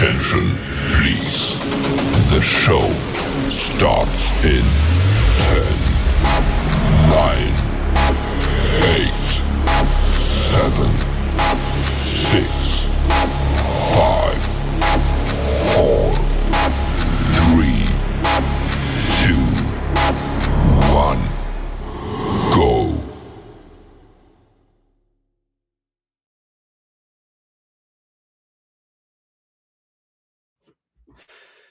Attention, please. The show starts in 10, 9, 8, 7, 6, 5, 4, 3, 2, 1, go.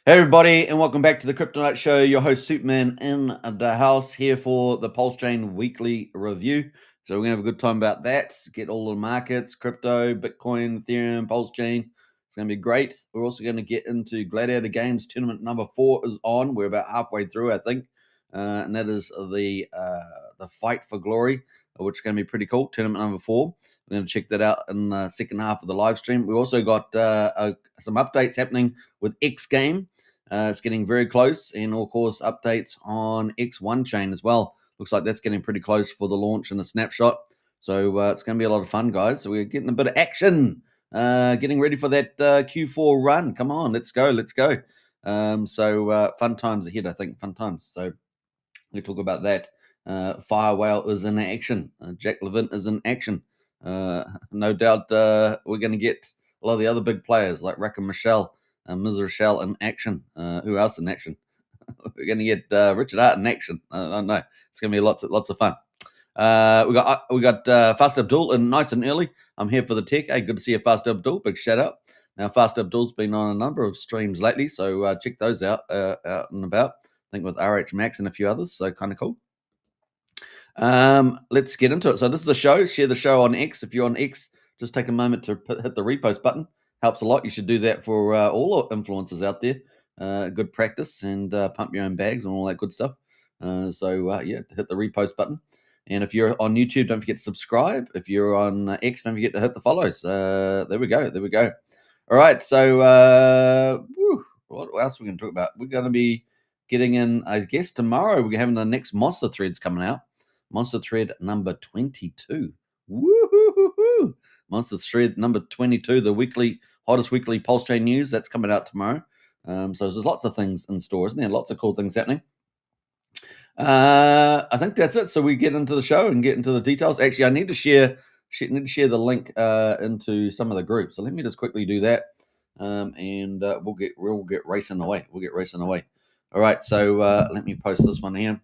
Hey everybody, and welcome back to the Crypto Night Show. Your host Superman in the house here for the PulseChain weekly review. So we're gonna have a good time about that. Get all the markets, crypto, Bitcoin, Ethereum, PulseChain. It's gonna be great. We're also gonna get into Gladiator Games tournament number 4 is on. We're about halfway through, I think, and that is the Fight for Glory, which is gonna be pretty cool. Tournament number 4. We're gonna check that out in the second half of the live stream. We also got some updates happening with X Game. It's getting very close, and of course, updates on X1 chain as well. Looks like that's getting pretty close for the launch and the snapshot. So it's going to be a lot of fun, guys. So we're getting a bit of action, getting ready for that Q4 run. Come on, let's go. So fun times ahead, I think. Fun times. So we talk about that. Fire Whale is in action. Jack Levin is in action. No doubt we're going to get a lot of the other big players like Rick and Michelle. Ms. Rochelle in action. Who else in action? We're going to get Richard Hart in action. I don't know. It's going to be lots of fun. We got Fast Abdul in nice and early. I'm here for the tech. Hey, good to see you, Fast Abdul. Big shout out. Now, Fast Abdul's been on a number of streams lately, so check those out and about. I think with RH Max and a few others, so kind of cool. Let's get into it. So this is the show. Share the show on X. If you're on X, just take a moment to hit the repost button. Helps a lot. You should do that for all influencers out there. Good practice and pump your own bags and all that good stuff. So hit the repost button. And if you're on YouTube, don't forget to subscribe. If you're on X, don't forget to hit the follows. There we go. All right. So what else are we going to talk about? We're going to be getting in, I guess, tomorrow. We're having the next monster threads coming out. Monster thread number 22. Woo-hoo-hoo-hoo. Monster thread number 22, the hottest weekly PulseChain news. That's coming out tomorrow. So there's lots of things in store, isn't there? Lots of cool things happening. I think that's it. So we get into the show and get into the details. Actually, I need to share the link into some of the groups. So let me just quickly do that, and we'll get racing away. All right. So let me post this one here.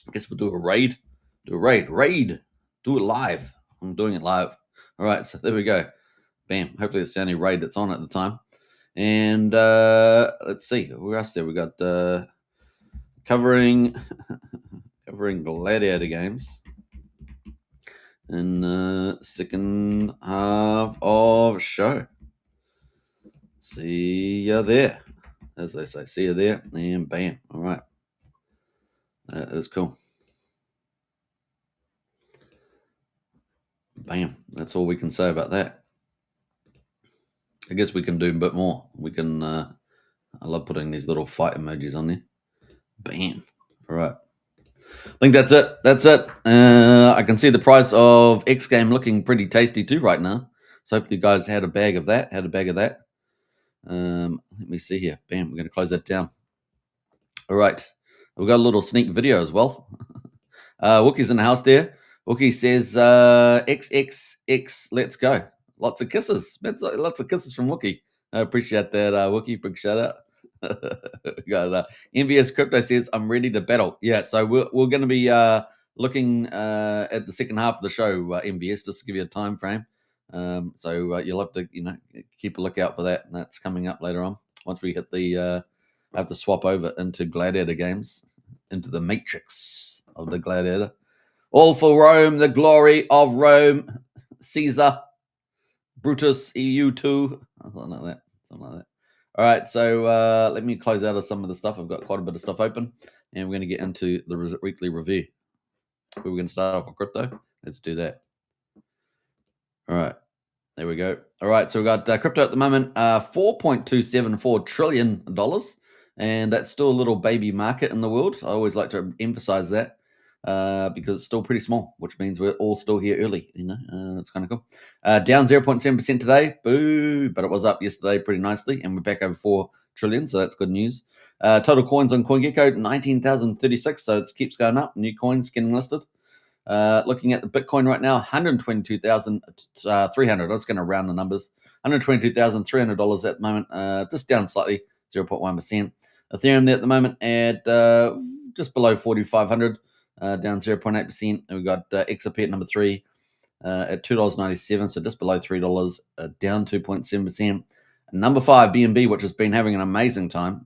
I guess we'll do a raid. Do it live. I'm doing it live. All right, so there we go. Bam. Hopefully it's the only raid that's on at the time. And let's see. Where else there? We got covering Gladiator games in second half of show. See ya there. As they say, see you there. And bam. All right. That is cool. Bam. That's all we can say about that. I guess we can do a bit more. We can, I love putting these little fight emojis on there. Bam. All right. I think that's it. I can see the price of X Game looking pretty tasty too right now. So hopefully you guys had a bag of that. Let me see here. Bam. We're going to close that down. All right. We've got a little sneak video as well. Wookie's in the house there. Wookie says, XXX, let's go. Lots of kisses. Lots of kisses from Wookie. I appreciate that, Wookie. Big shout out. Got MVS Crypto says, I'm ready to battle. Yeah, so we're going to be looking at the second half of the show, MVS, just to give you a time frame. So you'll have to, keep a lookout for that. And that's coming up later on. Once we hit I have to swap over into Gladiator games, into the matrix of the Gladiator. All for Rome, the glory of Rome, Caesar, Brutus, EU2, something like that. All right, so let me close out of some of the stuff. I've got quite a bit of stuff open, and we're going to get into the weekly review. We're going to start off with crypto. Let's do that. All right, there we go. All right, so we've got crypto at the moment, $4.274 trillion, and that's still a little baby market in the world. I always like to emphasize that. because it's still pretty small, which means we're all still here early. It's kind of cool. Down 0.7% today. Boo! But it was up yesterday pretty nicely, and we're back over 4 trillion, so that's good news. Total coins on CoinGecko, 19,036, so it keeps going up. New coins getting listed. Looking at the Bitcoin right now, 122,300. I was going to round the numbers. $122,300 at the moment, just down slightly, 0.1%. Ethereum there at the moment at just below 4,500, down 0.8%. And we've got XRP at number 3 at $2.97, so just below $3, down 2.7%. Number 5, BNB, which has been having an amazing time,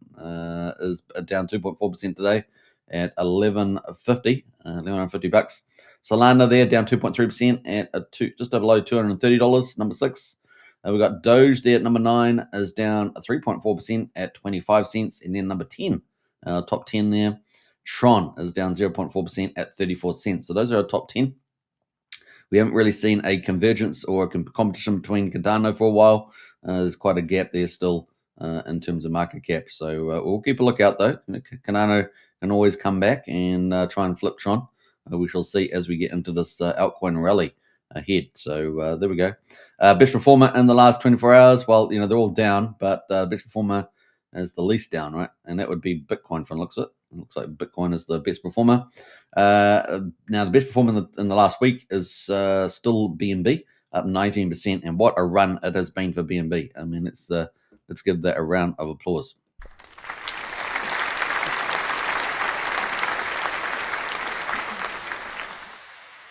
is down 2.4% today at $11.50 bucks. Solana there down 2.3% at just below $230. Number 6. We've got Doge there at number 9 is down 3.4% at 25 cents, and then number 10, top 10 there, Tron is down 0.4% at 34 cents. So those are our top 10. We haven't really seen a convergence or a competition between Cardano for a while. There's quite a gap there still in terms of market cap. So we'll keep a lookout though. Cardano can always come back and try and flip Tron. We shall see as we get into this altcoin rally ahead. So there we go. Best performer in the last 24 hours. Well, they're all down, but best performer is the least down, right? And that would be Bitcoin from the looks of it. It looks like Bitcoin is the best performer. Now, the best performer in the last week is still BNB, up 19%. And what a run it has been for BNB. I mean, let's give that a round of applause.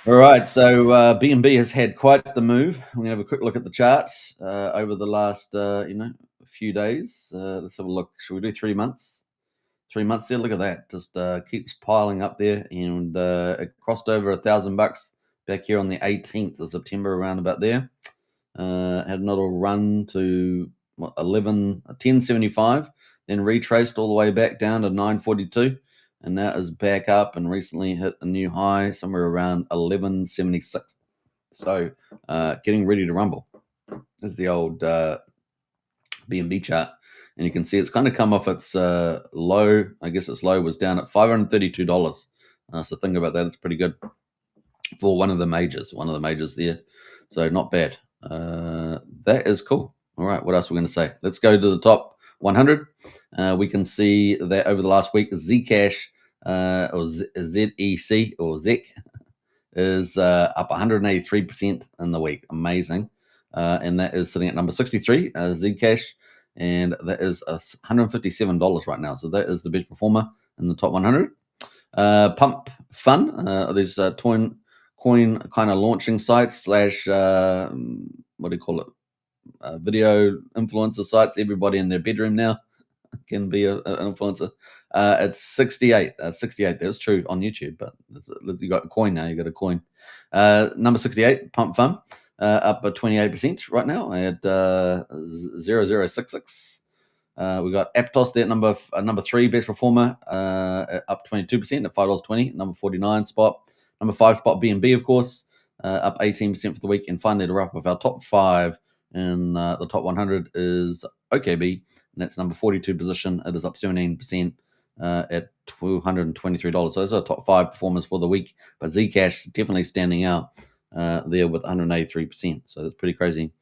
All right, so BNB has had quite the move. We're going to have a quick look at the charts over the last, few days. Let's have a look. Should we do 3 months? 3 months there. Look at that. Just keeps piling up there, and it crossed over $1,000 back here on the 18th of September, around about there. Had another run to 1075, then retraced all the way back down to 942. And that is back up and recently hit a new high somewhere around 1176. So getting ready to rumble. This is the old BNB chart. And you can see it's kind of come off its low. I guess its low was down at $532. So think about that. It's pretty good for one of the majors there. So not bad. That is cool. All right. What else are we going to say? Let's go to the top 100. We can see that over the last week, Zcash or ZEC or ZEC is up 183% in the week. Amazing. And that is sitting at number 63, Zcash, and that is $157 right now. So that is the best performer in the top 100. Pump Fun, these coin kind of launching sites / what do you call it? Video influencer sites. Everybody in their bedroom now can be an influencer. It's 68. 68. That's true on YouTube, but you got a coin now. You got a coin. Number 68, Pump Fun, up 28% right now at 0066. We got Aptos there, number 3 best performer, up 22% at $5.20. Number 49 spot. Number 5 spot BNB, of course, up 18% for the week. And finally, to wrap up our top 5 in the top 100 is OKB, and that's number 42 position. It is up 17% at $223. So those are top 5 performers for the week. But Zcash definitely standing out there with 183%. So that's pretty crazy.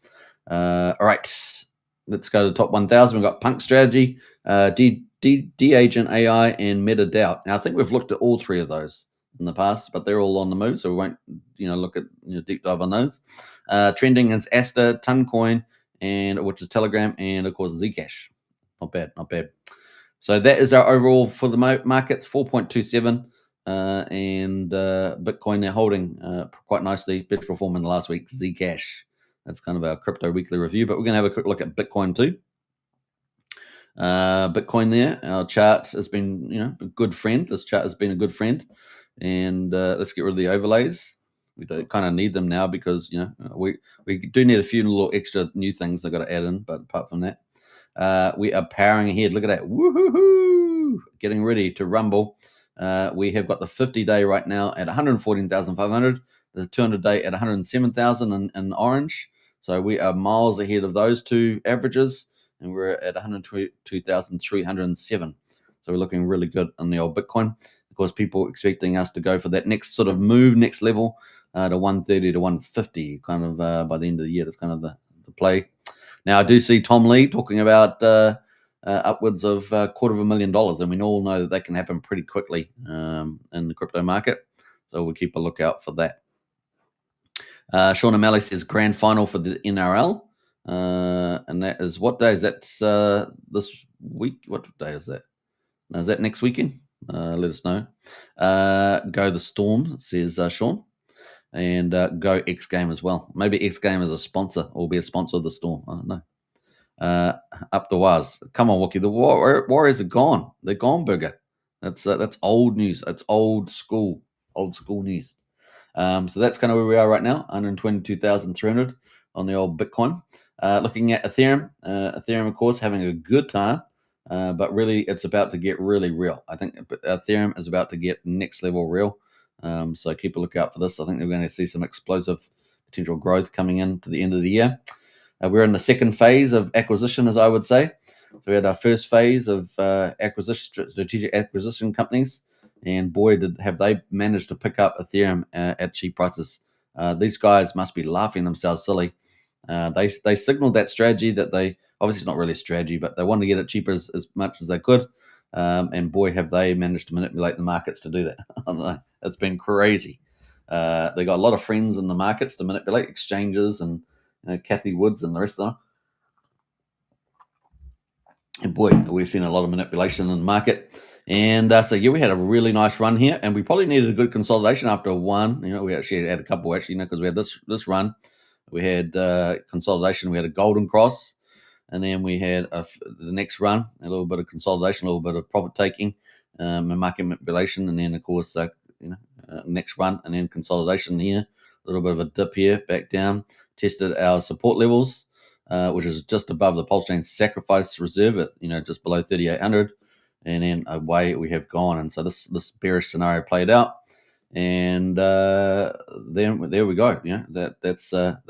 All right, let's go to the top 1,000. We've got Punk Strategy, D-Agent AI, and MetaDoubt. Now, I think we've looked at all 3 of those in the past, but they're all on the move, so we won't look at deep dive on those. Trending is Asta, Toncoin, and which is Telegram, and of course Zcash. Not bad. So that is our overall for the markets, 4.27, and Bitcoin they're holding quite nicely. Best performer in the last week, Zcash. That's kind of our crypto weekly review, but we're going to have a quick look at Bitcoin too. Bitcoin there, our chart has been a good friend. This chart has been a good friend. And let's get rid of the overlays. We don't kind of need them now because we do need a few little extra new things I've got to add in. But apart from that, we are powering ahead. Look at that, woohoo! Getting ready to rumble. We have got the 50-day right now at 114,500. The 200-day at 107,000 in orange. So we are miles ahead of those 2 averages, and we're at 122,307. So we're looking really good on the old Bitcoin. Of course, people are expecting us to go for that next sort of move, next level to 130 to 150, kind of by the end of the year. That's kind of the play. Now, I do see Tom Lee talking about upwards of $250,000, and we all know that can happen pretty quickly in the crypto market. So we'll keep a lookout for that. Sean O'Malley says grand final for the NRL, and that is what day is that? This week? What day is that? Is that next weekend? Let us know. Go the Storm, says Sean, and go X Game as well. Maybe X Game is a sponsor or be a sponsor of the Storm. I don't know. Up the Waz. Come on, Wookie. The Warriors are gone. They're gone, Burger. That's old news. That's old school news. So that's kind of where we are right now, 122,300 on the old Bitcoin. Looking at Ethereum. Ethereum, of course, having a good time, but really it's about to get really real. I think Ethereum is about to get next level real. So keep a lookout for this. I think we're going to see some explosive potential growth coming into the end of the year. We're in the second phase of acquisition, as I would say. So we had our first phase of strategic acquisition companies, and boy, have they managed to pick up Ethereum at cheap prices. These guys must be laughing themselves silly. They signaled that strategy that they, obviously it's not really a strategy, but they wanted to get it cheaper as much as they could. And boy, have they managed to manipulate the markets to do that. I don't know. It's been crazy. They got a lot of friends in the markets to manipulate, exchanges and Kathy Woods and the rest of them. And boy, we've seen a lot of manipulation in the market. And so, yeah, we had a really nice run here, and we probably needed a good consolidation after one. We actually had a couple, because we had this run. We had consolidation. We had a golden cross, and then we had the next run, a little bit of consolidation, a little bit of profit taking, and market manipulation, and then, of course, next run, and then consolidation here. A little bit of a dip here, back down. Tested our support levels, which is just above the PulseChain sacrifice reserve at just below 3,800, and then away we have gone. And so this bearish scenario played out, and then there we go. That's our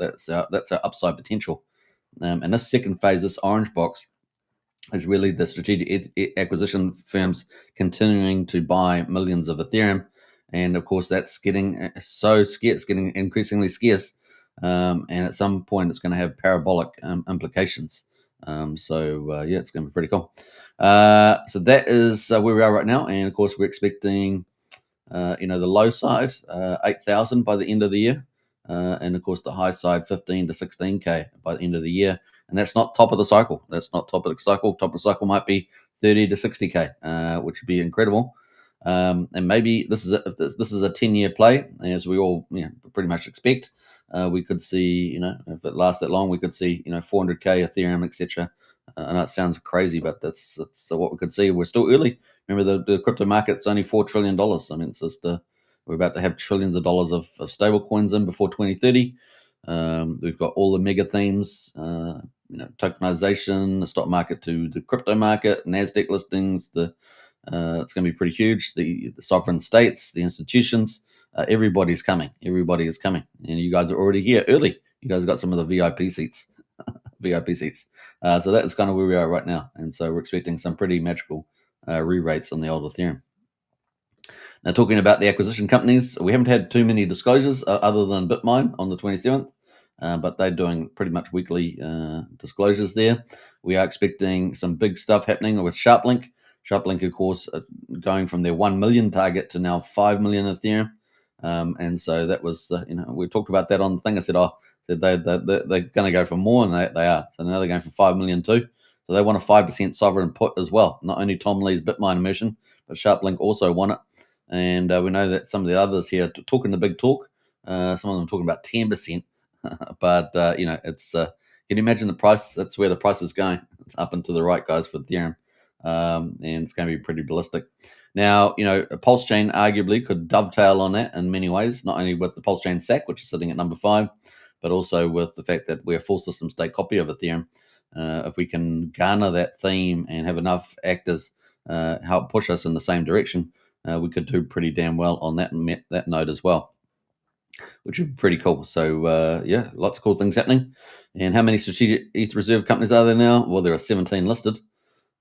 upside potential. And this second phase, this orange box, is really the strategic acquisition firms continuing to buy millions of Ethereum, and of course that's getting so scarce, getting increasingly scarce. And at some point, it's going to have parabolic implications. So it's going to be pretty cool. So that is where we are right now. And of course, we're expecting, the low side, 8,000 by the end of the year. And of course, the high side, 15 to 16K by the end of the year. And that's not top of the cycle. That's not top of the cycle. Top of the cycle might be 30 to 60K, which would be incredible. And maybe this is if this is a 10-year play, as we all pretty much expect. We could see, if it lasts that long, we could see, 400K Ethereum, etc. I know it sounds crazy, but that's what we could see. We're still early. Remember, the crypto market's only $4 trillion. I mean, it's just we're about to have trillions of dollars of stable coins in before 2030. We've got all the mega themes, tokenization, the stock market to the crypto market, NASDAQ listings. It's going to be pretty huge. The sovereign states, the institutions. Everybody's coming. Everybody is coming, and you guys are already here early. You guys got some of the VIP seats, So that's kind of where we are right now, and so we're expecting some pretty magical re-rates on the old Ethereum. Now, talking about the acquisition companies, we haven't had too many disclosures other than Bitmine on the 27th, but they're doing pretty much weekly disclosures there. We are expecting some big stuff happening with SharpLink. SharpLink, of course, going from their 1 million target to now 5 million Ethereum. And so that was, we talked about that on the thing. I said, they're going to go for more, and they are. So now they're going for 5 million too. So they want a 5% sovereign put as well. Not only Tom Lee's Bitmine immersion, but SharpLink also want it. And we know that some of the others here talking the big talk. Some of them talking about 10%. But, it's, can you imagine the price? That's where the price is going. It's up and to the right, guys, for Ethereum. And it's going to be pretty ballistic. Now, PulseChain arguably could dovetail on that in many ways, not only with the PulseChain SAC, which is sitting at number 5, but also with the fact that we're a full system state copy of Ethereum. If we can garner that theme and have enough actors help push us in the same direction, we could do pretty damn well on that node as well, which would be pretty cool. So, lots of cool things happening. And how many strategic ETH reserve companies are there now? Well, there are 17 listed.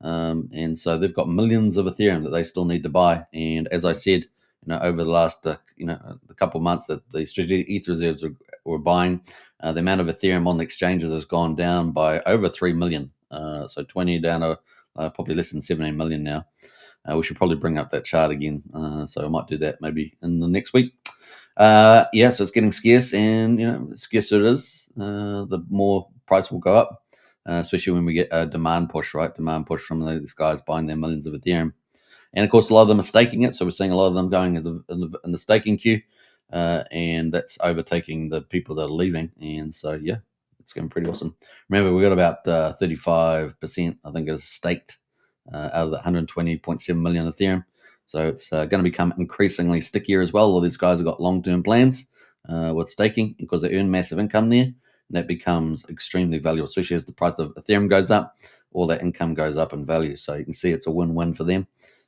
And so they've got millions of Ethereum that they still need to buy. And as I said, over the last a couple of months that the strategic ETH reserves were buying, the amount of Ethereum on the exchanges has gone down by over 3 million. So 20 down to probably less than 17 million now. We should probably bring up that chart again. So I might do that maybe in the next week. So it's getting scarce, and the scarcer it is, the more price will go up, especially when we get a demand push, right? Demand push from these guys buying their millions of Ethereum. And of course, a lot of them are staking it. So we're seeing a lot of them going in the staking queue, and that's overtaking the people that are leaving. And so, it's going pretty awesome. Remember, we got about 35%, I think, is staked out of the 120.7 million Ethereum. So it's going to become increasingly stickier as well. All these guys have got long-term plans with staking because they earn massive income there. And that becomes extremely valuable, especially as the price of Ethereum goes up, all that income goes up in value. So you can see it's a win-win for them.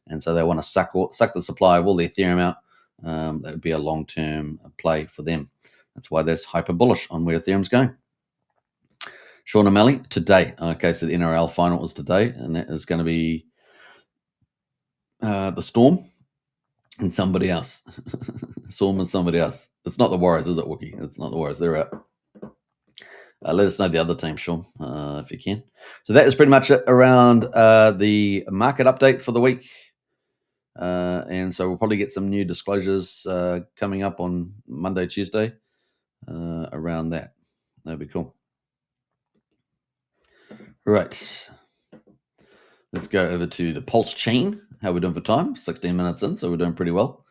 And so they want to suck the supply of all the Ethereum out. That would be a long-term play for them. That's why they're hyper bullish on where Ethereum's going. Sean O'Malley, today. Okay, so the NRL final was today, and that is going to be the Storm and somebody else. Storm and somebody else. It's not the Warriors, is it, Wookie? It's not the Warriors. They're out. Let us know the other team, Sean, if you can. So that is pretty much it around the market update for the week. And so we'll probably get some new disclosures coming up on Monday, Tuesday around that. That'd be cool. Right. Let's go over to the PulseChain. How we're doing for time? 16 minutes in, so we're doing pretty well.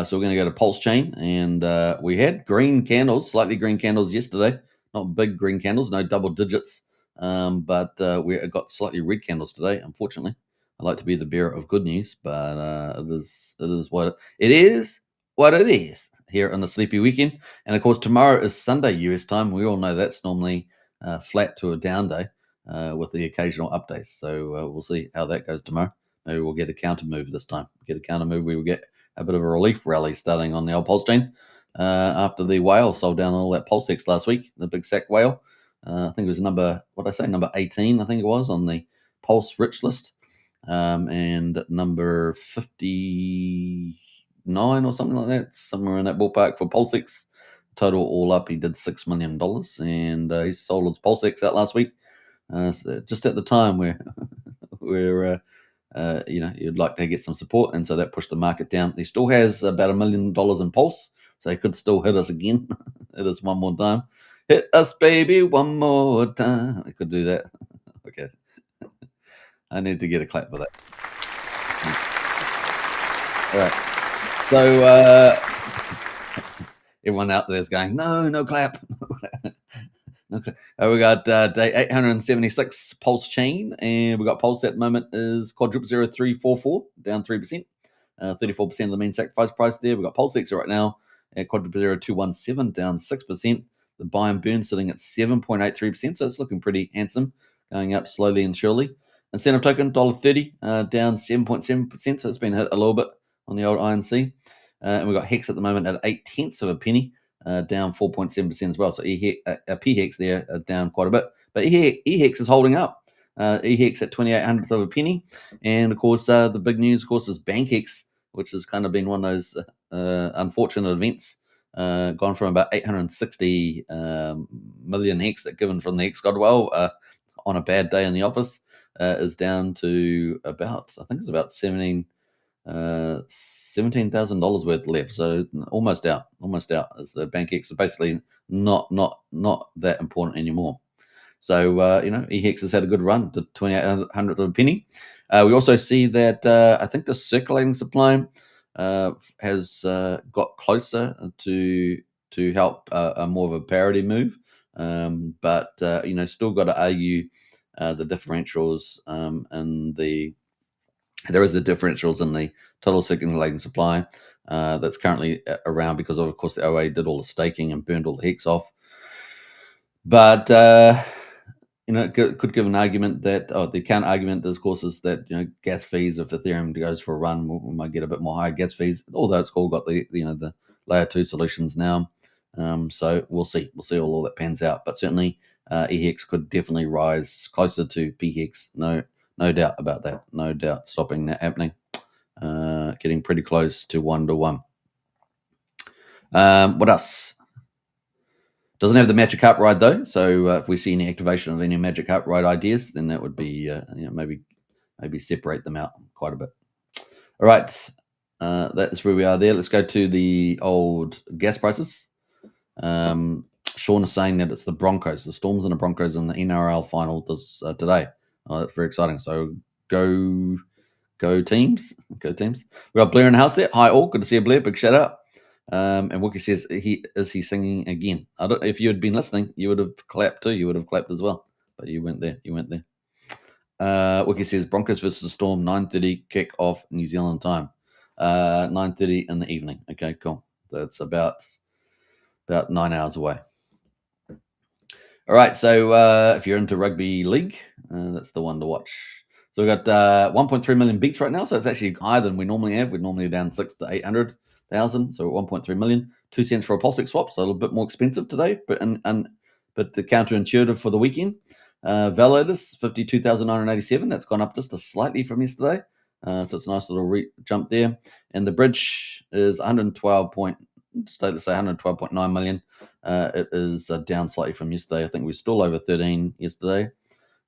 So we're going to go to PulseChain, and we had green candles, slightly green candles yesterday. Not big green candles, no double digits, but we got slightly red candles today, unfortunately. I like to be the bearer of good news, but it is what it is. What it is here on the sleepy weekend, and of course tomorrow is Sunday US time. We all know that's normally flat to a down day with the occasional updates. So we'll see how that goes tomorrow. Maybe we'll get a counter move this time. We will get a bit of a relief rally starting on the old PulseChain after the whale sold down all that PulseX last week. The big sack whale. I think it was number 18. I think it was on the Pulse Rich list. And number 59 or something like that, somewhere in that ballpark for PulseX. Total all up, he did $6 million, and he sold his PulseX out last week. So just at the time where you'd like to get some support, and so that pushed the market down. He still has about $1 million in Pulse, so he could still hit us again. Hit us one more time. Hit us, baby, one more time. I could do that. Okay. I need to get a clap for that. All right. So everyone out there is going, no clap. Okay. We got day 876 PulseChain, and we got Pulse at the moment is quadruple 0344, down 3%. 34% of the mean sacrifice price there. We got PulseX right now at quadruple 0217, down 6%. The buy and burn sitting at 7.83%, so it's looking pretty handsome, going up slowly and surely. Incentive token $1.30, down 7.7%, so it's been hit a little bit on the old INC. And we've got Hex at the moment at 0.8 of a penny, down 4.7% as well. So PHEX there down quite a bit, but EHEX is holding up. EHEX at 0.28 of a penny, and of course the big news, of course, is BankX, which has kind of been one of those unfortunate events. Gone from about 860 million Hex that given from the Hex Godwell on a bad day in the office is down to about, I think it's about $17,000 worth left, so almost out as the BankX are basically not that important anymore. So EHEX has had a good run to 0.28 of a penny. We also see that I think the circulating supply has got closer to help a more of a parity move, but still got to argue the differentials and there is the differentials in the total circulating supply that's currently around because of course the OA did all the staking and burned all the Hex off. But could give an argument that the counter argument, of course, is that gas fees, if Ethereum goes for a run, we might get a bit more higher gas fees. Although it's all got the layer 2 solutions now, so we'll see all that pans out. But certainly, EHEX could definitely rise closer to PHEX. No No doubt about that. No doubt stopping that happening. Getting pretty close to 1-1. What else? Doesn't have the Magic Carp ride though, so if we see any activation of any Magic Carp ride ideas, then that would be maybe separate them out quite a bit. All right, that's where we are there. Let's go to the old gas prices. Sean is saying that it's the Broncos, the Storms and the Broncos in the NRL final today. Oh, that's very exciting. So go teams. Go teams. We got Blair in the house there. Hi all, good to see you, Blair. Big shout out. And Wookie says he singing again. I don't. If you had been listening, you would have clapped too. You would have clapped as well, but you went there. Wookie says Broncos versus Storm, 9:30 kick off New Zealand time. 9:30 in the evening. Okay, cool. That's about 9 hours away. All right, so if you're into rugby league, that's the one to watch. So we've got 1.3 million beats right now, so it's actually higher than we normally have. We're normally down 6 to 800,000, so 1.3 million. 2 cents for a PulseChain swap, so a little bit more expensive today, but the counterintuitive for the weekend. Validators 52,987. That's gone up just slightly from yesterday, so it's a nice little jump there. And the bridge is 112.9 million. It is down slightly from yesterday. I think we're still over 13 yesterday,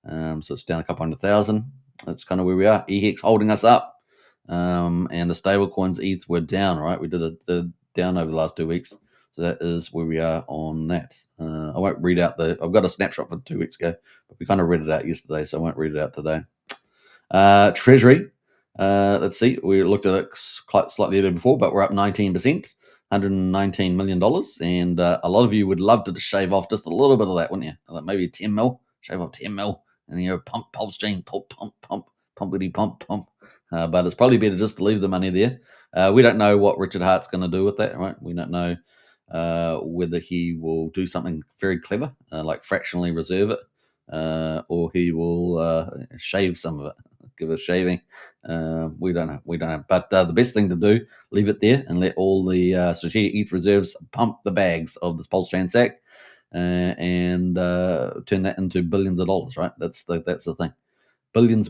so it's down a couple 100,000. That's kind of where we are. EHEX holding us up, and the stable coins ETH were down. Right, we did a down over the last 2 weeks, so that is where we are on that. I won't read out I've got a snapshot from 2 weeks ago, but we kind of read it out yesterday, so I won't read it out today. Treasury. Let's see. We looked at it slightly earlier before, but we're up 19%. $119 million, and a lot of you would love to shave off just a little bit of that, wouldn't you? Like maybe 10 mil, shave off 10 mil, and pump PulseChain, pumpity pump. But it's probably better just to leave the money there. We don't know what Richard Hart's going to do with that, right? We don't know whether he will do something very clever, like fractionally reserve it, or he will shave some of it, give it shaving. We don't know. But the best thing to do, leave it there and let all the strategic ETH reserves pump the bags of this PulseChain sack and turn that into billions of dollars, right? That's the thing. Billions.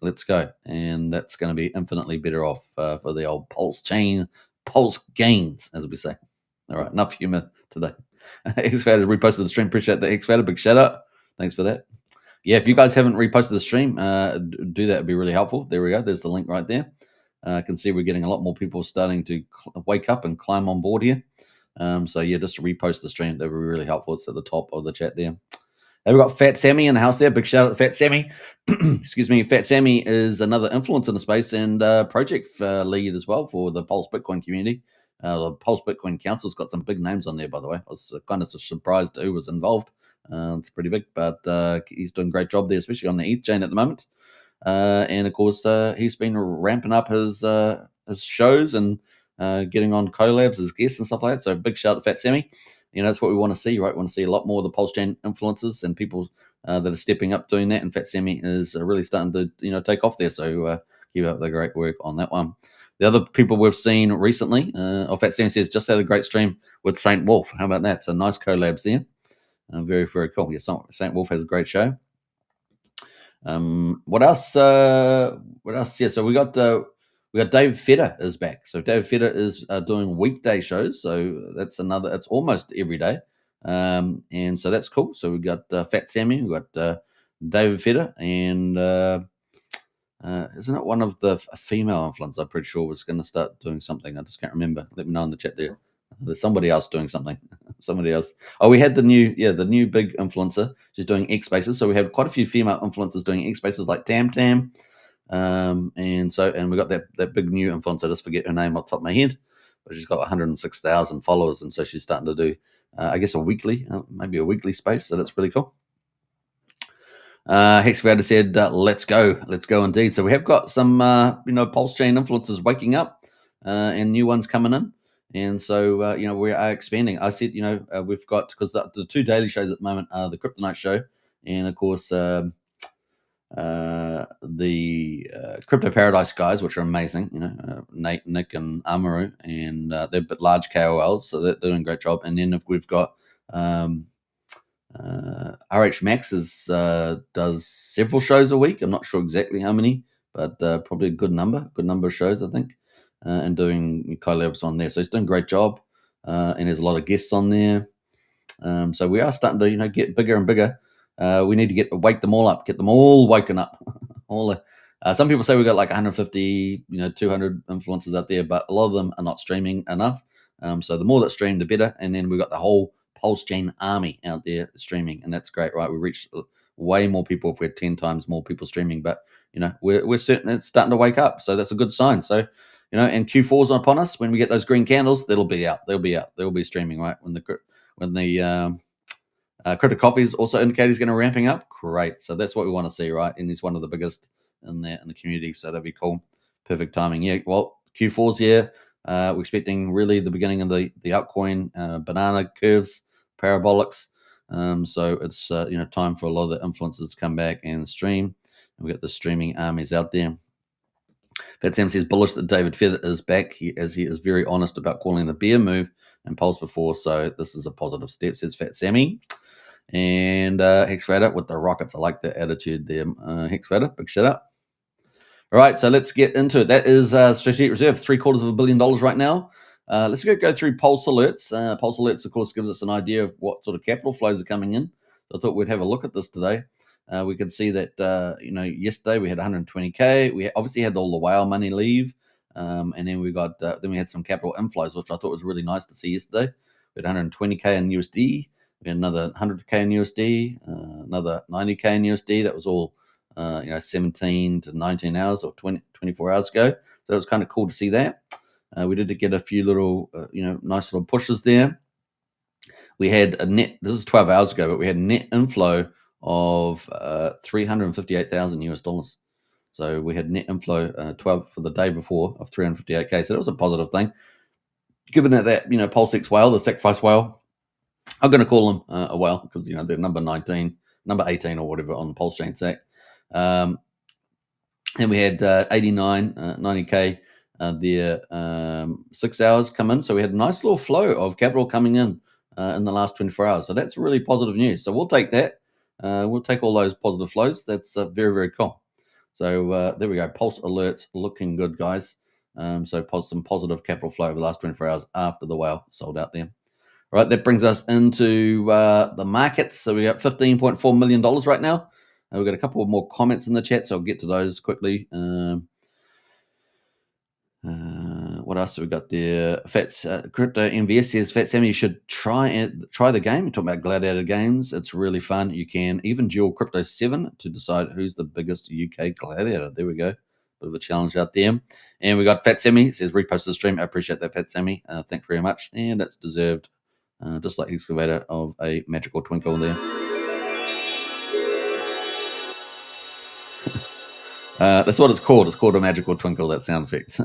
Let's go. And that's going to be infinitely better off for the old PulseChain, pulse gains, as we say. All right, enough humor today. X-Fader reposted the stream. Appreciate the X-Fader. Big shout out. Thanks for that. Yeah, if you guys haven't reposted the stream, do that. It'd be really helpful. There we go. There's the link right there. I can see we're getting a lot more people starting to wake up and climb on board here. So yeah, just to repost the stream, that would be really helpful. It's at the top of the chat there. And we've got Fat Sammy in the house there. Big shout out to Fat Sammy. Excuse me. Fat Sammy is another influencer in the space and project lead as well for the Pulse Bitcoin community. The Pulse Bitcoin Council's got some big names on there, by the way. I was kind of surprised who was involved. It's pretty big, but he's doing a great job there, especially on the ETH chain at the moment. And of course, he's been ramping up his shows and getting on collabs as guests and stuff like that. So big shout out to Fat Sammy. That's what we want to see, right? We want to see a lot more of the PulseChain influencers and people that are stepping up doing that. And Fat Sammy is really starting to take off there. So keep up the great work on that one. The other people we've seen recently, Fat Sammy says, just had a great stream with St. Wolf. How about that? So nice collabs there. Very, very cool. Yeah, St. Wolf has a great show. What else? Yeah, so we got David Feder is back. So David Feder is doing weekday shows. So that's almost every day. And so that's cool. So we got Fat Sammy, we got David Feder, and isn't it one of the female influencers? I'm pretty sure was going to start doing something. I just can't remember. Let me know in the chat there. There's somebody else doing something. Somebody else. Oh, we had the new big influencer. She's doing X Spaces. So we have quite a few female influencers doing X Spaces like Tam Tam. And we got that big new influencer. I just forget her name off the top of my head, but she's got 106,000 followers, and so she's starting to do, I guess, maybe a weekly space. So that's really cool. Hexavator said, "Let's go indeed." So we have got some, PulseChain influencers waking up, and new ones coming in. And so, we are expanding. I said, we've got, because the two daily shows at the moment are the Kryptonite show, and of course, the Crypto Paradise guys, which are amazing. Nate, Nick, and Amaru, and they're large KOLs, so they're doing a great job. And then we've got RH Max does several shows a week. I'm not sure exactly how many, but probably a good number of shows, I think, and doing collabs on there. So he's doing a great job, and there's a lot of guests on there. So we are starting to, get bigger and bigger. We need to wake them all up, get them all woken up. Some people say we've got like 150, 200 influencers out there, but a lot of them are not streaming enough. So the more that stream, the better. And then we've got the whole PulseChain army out there streaming, and that's great, right? We reached way more people if we had 10 times more people streaming, but we're certain it's starting to wake up, so that's a good sign. So and Q4's upon us. When we get those green candles, they'll be streaming, right? When the Crypto Coffee is also indicating he's going to ramping up. Great, so that's what we want to see, right? And he's one of the biggest in the community, so that'd be cool. Perfect timing. Yeah, well, Q4's here. We're expecting really the beginning of the altcoin banana curves, parabolics. So it's time for a lot of the influencers to come back and stream. And we got the streaming armies out there. Fat Sam says bullish that David Feather is back, as he is very honest about calling the bear move and Pulse before. So this is a positive step, says Fat Sammy. And Hex Vader with the rockets. I like the attitude there. Hex Vader, big shout out. All right, so let's get into it. That is Strategic Reserve, $750 million right now. Let's go through Pulse Alerts. Pulse Alerts, of course, gives us an idea of what sort of capital flows are coming in. So I thought we'd have a look at this today. We can see that, yesterday we had 120K. We obviously had all the whale money leave. And then we had some capital inflows, which I thought was really nice to see yesterday. We had 120K in USD. We had another 100K in USD, another 90K in USD. That was all 17 to 19 hours or 24 hours ago. So it was kind of cool to see that. We did get a few little, nice little pushes there. We had a net, this is 12 hours ago, but we had a net inflow of 358,000 US dollars. So we had net inflow 12 for the day before of 358K. So that was a positive thing. Given that PulseX whale, the sacrifice whale, I'm going to call them a whale because, they're number 18 or whatever on the PulseChain stack. And we had 89, 90K there, 6 hours come in. So we had a nice little flow of capital coming in the last 24 hours. So that's really positive news. So we'll take that. We'll take all those positive flows. That's very, very cool. So there we go. Pulse Alerts looking good, guys. So some positive capital flow over the last 24 hours after the whale sold out there. Right, that brings us into the markets. So we got $15.4 million right now. We've got a couple of more comments in the chat, so I'll get to those quickly. What else have we got there? Crypto MVS says, Fat Sammy, you should try the game. You're talking about Gladiator games. It's really fun. You can even duel Crypto 7 to decide who's the biggest UK Gladiator. There we go. Bit of a challenge out there. And we got Fat Sammy says, repost the stream. I appreciate that, Fat Sammy. Thanks very much. And that's deserved. Just like Excavator of a magical twinkle there. That's what it's called. It's called a magical twinkle, that sound effect.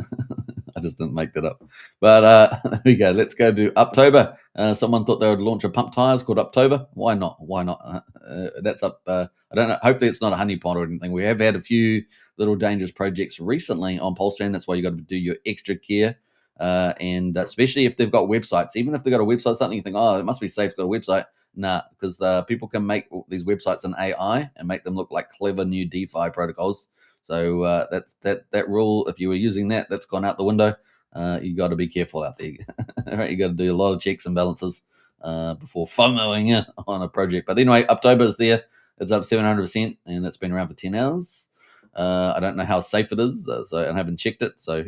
I just didn't make that up. But there we go. Let's go to October. Someone thought they would launch a pump tires called October. Why not? That's up. I don't know. Hopefully it's not a honeypot or anything. We have had a few little dangerous projects recently on PulseChain. That's why you got to do your extra care. And especially if they've got websites. Even if they've got a website, something you think, oh, it must be safe, it's got a website. Nah, because people can make these websites in AI and make them look like clever new DeFi protocols. So that rule, if you were using that, that's gone out the window. You got to be careful out there. Right? You got to do a lot of checks and balances before FOMOing in on a project. But anyway, October is there. It's up 700%, and that's been around for 10 hours. I don't know how safe it is, so I haven't checked it. So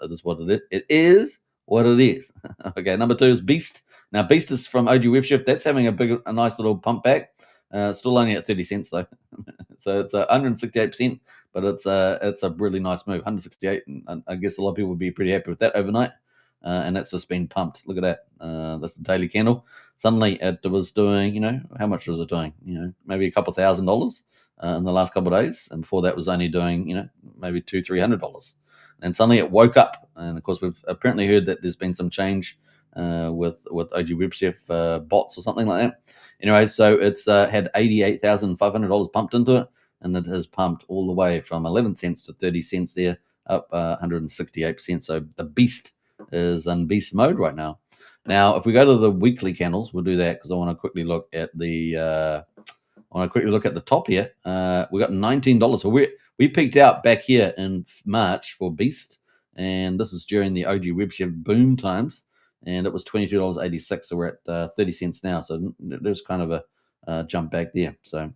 just what it is. It is what it is. Okay, number 2 is Beast. Now Beast is from OG WebShift. That's having a nice little pump back. Still only at 30 cents though. So it's 168%, but it's a really nice move. 168, and I guess a lot of people would be pretty happy with that overnight. And that's just been pumped. Look at that. That's the daily candle. Suddenly it was doing, how much was it doing? Maybe a couple $1,000 in the last couple of days. And before that was only doing, maybe $200-300. And suddenly it woke up. And of course, we've apparently heard that there's been some change with OG WebChef bots or something like that. Anyway, so it's had $88,500 pumped into it. And it has pumped all the way from 11 cents to 30 cents there, up 168%. So the beast is in beast mode right now. Now, if we go to the weekly candles, we'll do that because I want to quickly look at the top here. We got $19. So we peaked out back here in March for Beast, and this is during the OG WebChef boom times, and it was $22.86. So we're at 30 cents now. So there's kind of a jump back there. So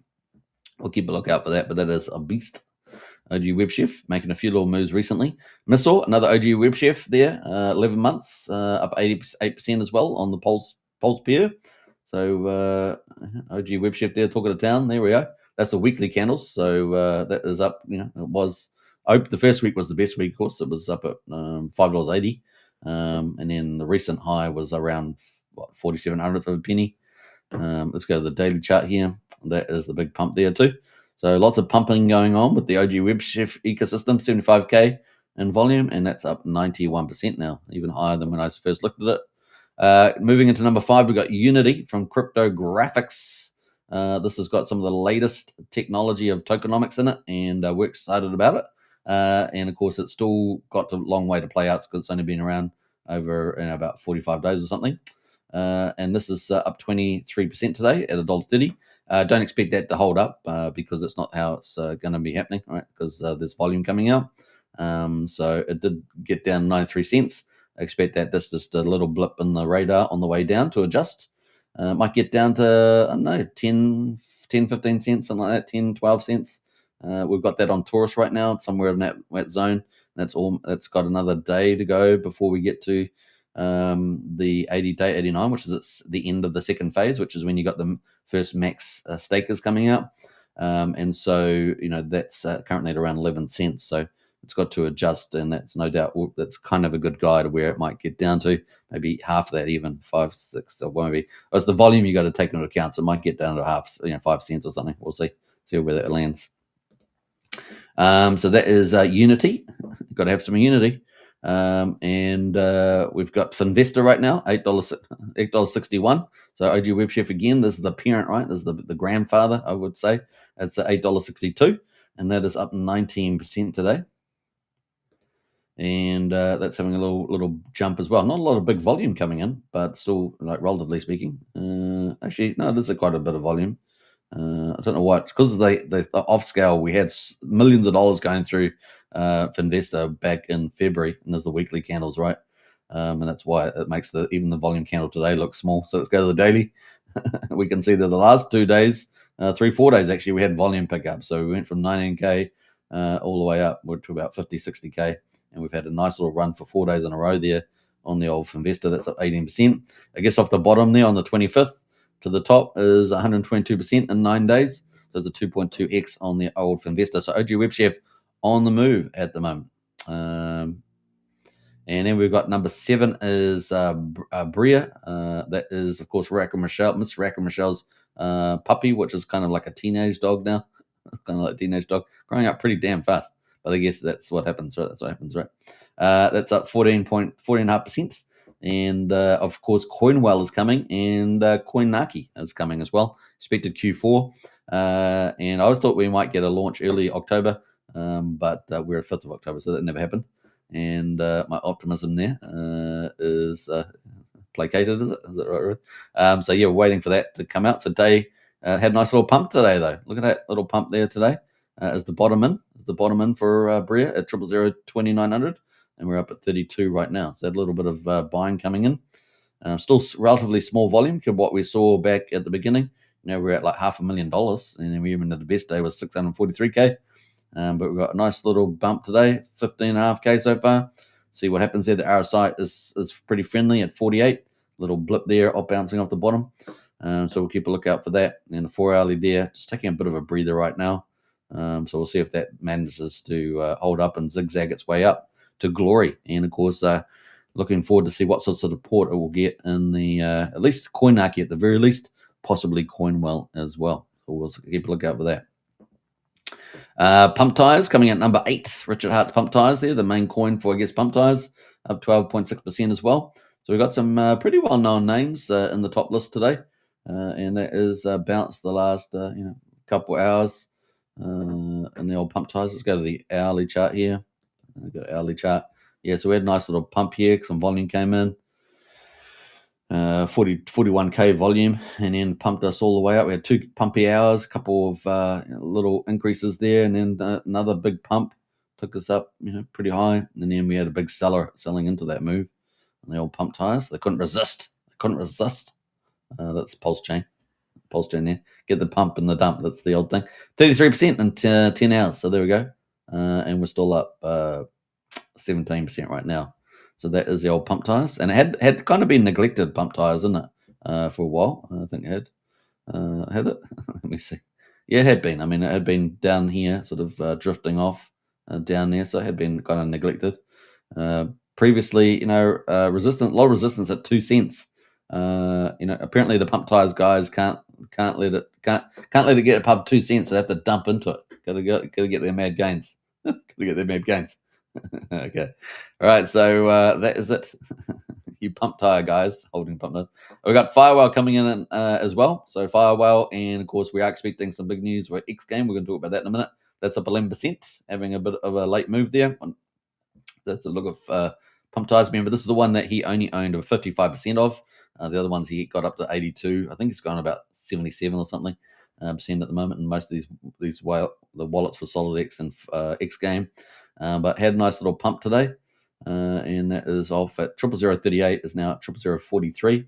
we'll keep a lookout for that. But that is a Beast. OG WebChef making a few little moves recently. Missile, another OG WebChef there, 11 months, up 88% as well on the Pulse pair. So OG WebChef there, talking to town. There we go. That's the weekly candles. So that is up. It was the first week was the best week, of course. It was up at $5.80, and then the recent high was around 4,700 of a penny. Let's go to the daily chart here. That is the big pump there too. So lots of pumping going on with the OG WebChef ecosystem, 75K in volume, and that's up 91% now, even higher than when I first looked at it. Moving into number 5, we've got Unity from Cryptographics. This has got some of the latest technology of tokenomics in it, and we're excited about it. And of course, it's still got a long way to play out because it's only been around over about 45 days or something. And this is up 23% today at $1.30. Don't expect that to hold up because it's not how it's going to be happening, right? Because there's volume coming out. So it did get down 93 cents. I expect that that's just a little blip in the radar on the way down to adjust. Might get down to, I don't know, 10, 15 cents, something like that, 10, 12 cents. We've got that on Taurus right now, somewhere in that zone. That's got another day to go before we get to the 80-day 89, which is the end of the second phase, which is when you got the first max stakers coming out. And so, that's currently at around 11 cents. So it's got to adjust, and that's no doubt that's kind of a good guide of where it might get down to, maybe half that, even 5, 6, or maybe it's the volume you got to take into account. So it might get down to half, 5 cents or something. We'll see where that lands. So that is Unity. Got to have some Unity. And we've got Finvesta right now, $8.61. So OG WebChef again. This is the parent, right? This is the grandfather, I would say. It's $8.62, and that is up 19% today. And that's having a little jump as well. Not a lot of big volume coming in, but still, relatively speaking. Actually, no, there's quite a bit of volume. I don't know why. It's because the off scale. We had millions of dollars going through Finvesta back in February, and there's the weekly candles, right? And that's why it makes even the volume candle today look small. So let's go to the daily. We can see that the last 2 days, 3-4 days actually, we had volume pickup. So we went from 19K all the way up to about 50, 60K, and we've had a nice little run for 4 days in a row there on the old Finvesta. That's up 18%. I guess off the bottom there on the 25th. To the top is 122% in 9 days. So it's a 2.2x on the old Finvesta. So OG WebChef on the move at the moment. And then we've got number 7 is Bria. That is, of course, Miss Rack and Michelle's puppy, which is kind of like a teenage dog now. Kind of like a teenage dog. Growing up pretty damn fast. But I guess that's what happens, right? That's what happens, right? That's up 14.5%. And of course, Coinwell is coming, and Coinaki is coming as well. Expected Q4. And I always thought we might get a launch early October, but we're at 5th of October, so that never happened. And my optimism there is placated, is it? Is that right? So yeah, we're waiting for that to come out. So Day had a nice little pump today, though. Look at that little pump there today. Is the bottom in for Bria at 0002900. And we're up at 32 right now. So a little bit of buying coming in. Still relatively small volume compared to what we saw back at the beginning. We're at like $500,000, and then we even had the best day was 643K. But we've got a nice little bump today, 15.5K so far. See what happens there. The RSI is pretty friendly at 48. Little blip there, bouncing off the bottom. So we'll keep a lookout for that. And the 4-hourly there, just taking a bit of a breather right now. So we'll see if that manages to hold up and zigzag its way up to glory. And of course, looking forward to see what sorts of support it will get in the at least Coinaki at the very least, possibly Coinwell as well. So we'll keep a lookout for that. Pump tires coming at number 8. Richard Hart's pump tires there, the main coin for, I guess, pump tires, up 12.6% as well. So we've got some pretty well-known names in the top list today, and that is bounced the last couple hours in the old pump tires. Let's go to the hourly chart here. I've got an hourly chart. Yeah, so we had a nice little pump here. Some volume came in. 41k volume, and then pumped us all the way up. We had 2 pumpy hours, a couple of little increases there, and then another big pump took us up, pretty high. And then we had a big seller selling into that move, and they all pumped tires. They couldn't resist. That's PulseChain. PulseChain there. Get the pump and the dump. That's the old thing. 33% in 10 hours. So there we go. And we're still up 17% right now. So that is the old pump tires, and it had kind of been neglected, pump tires, isn't it, for a while? I think it had it. Let me see. Yeah, it had been. I mean, it had been down here, sort of drifting off down there, so it had been kind of neglected. Previously, a lot of resistance at 2 cents. Apparently the pump tires guys can't let it get above 2 cents. They have to dump into it. Gotta get their mad gains. Okay. All right. So that is it. You pump tire guys holding pump tires. We've got Firewall coming in as well. So Firewall, and of course we are expecting some big news for X game. We're going to talk about that in a minute. That's up 11%, having a bit of a late move there. That's a look of pump tires. Remember, this is the one that he only owned 55% of. The other ones he got up to 82. I think he's gone about 77 or something percent at the moment in most of the wallets for SolidX and X game. But had a nice little pump today, and that is off at 00038, is now at 00043,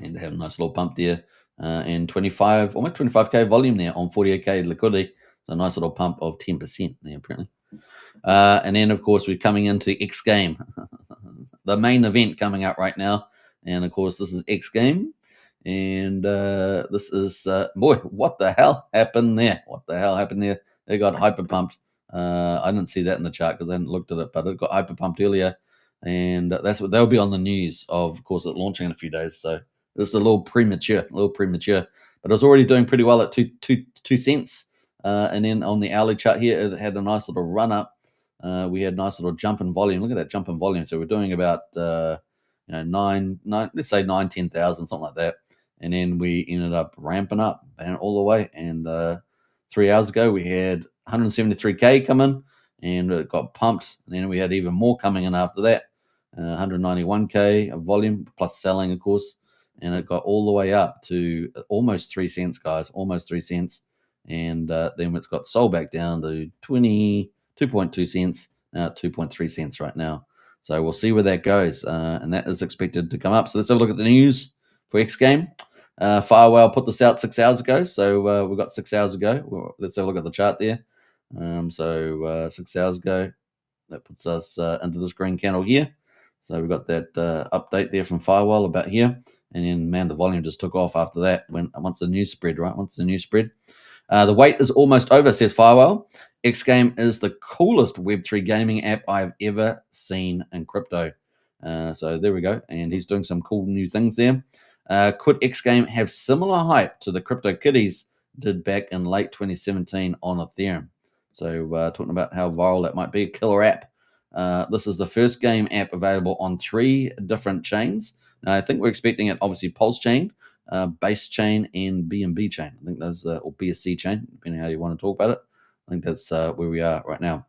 and had a nice little pump there, and almost 25k volume there on 48k liquidity. So a nice little pump of 10% there apparently. And then of course we're coming into X game, the main event coming up right now, and of course this is X game. And this is boy, what the hell happened there? They got hyper pumped. I didn't see that in the chart because I hadn't looked at it, but it got hyper pumped earlier, and that's what they'll be on the news of course, it launching in a few days. So it's a little premature, but it was already doing pretty well at 2 cents. And then on the hourly chart here, it had a nice little run up. We had a nice little jump in volume. Look at that jump in volume. So we're doing about nine, let's say 10,000, something like that. And then we ended up ramping up all the way. And 3 hours ago, we had 173k come in, and it got pumped. And then we had even more coming in after that, 191k of volume plus selling, of course. And it got all the way up to almost 3 cents, guys, almost 3 cents. And then it's got sold back down to 22.2 cents, now at 2.3 cents right now. So we'll see where that goes. And that is expected to come up. So let's have a look at the news for X game. Firewall put this out 6 hours ago, so we've got 6 hours ago. Let's have a look at the chart there. 6 hours ago, that puts us into this green candle here. So we've got that update there from Firewall about here, and then man, the volume just took off after that. Once the news spread, right? The wait is almost over, says Firewall. X game is the coolest Web3 gaming app I've ever seen in crypto. So there we go, and he's doing some cool new things there. Could X game have similar hype to the Crypto Kitties did back in late 2017 on Ethereum? So talking about how viral that might be, a killer app. This is the first game app available on 3 different chains. Now, I think we're expecting it, obviously, PulseChain, Base Chain, and BNB Chain. I think those, or BSC Chain, depending on how you want to talk about it. I think that's where we are right now.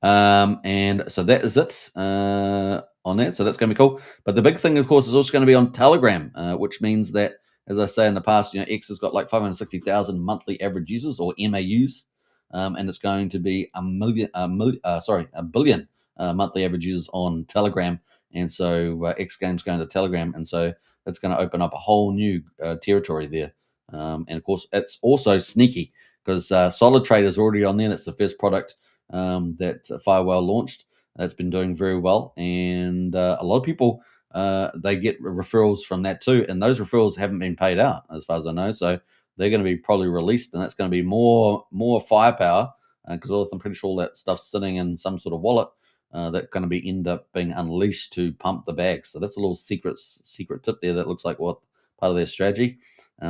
And so that is it on that. So that's going to be cool. But the big thing, of course, is also going to be on Telegram, which means that, as I say in the past, X has got like 560,000 monthly average users, or MAUs, and it's going to be a billion monthly average users on Telegram. And so X Game's going to Telegram, and so that's going to open up a whole new territory there. And of course, it's also sneaky because Solid Trade is already on there. That's the first product that Firewall launched. That's been doing very well, and a lot of people they get referrals from that too, and those referrals haven't been paid out as far as I know. So they're going to be probably released, and that's going to be more firepower because I'm pretty sure all that stuff's sitting in some sort of wallet that's going to end up being unleashed to pump the bags. So that's a little secret tip there that looks like what part of their strategy.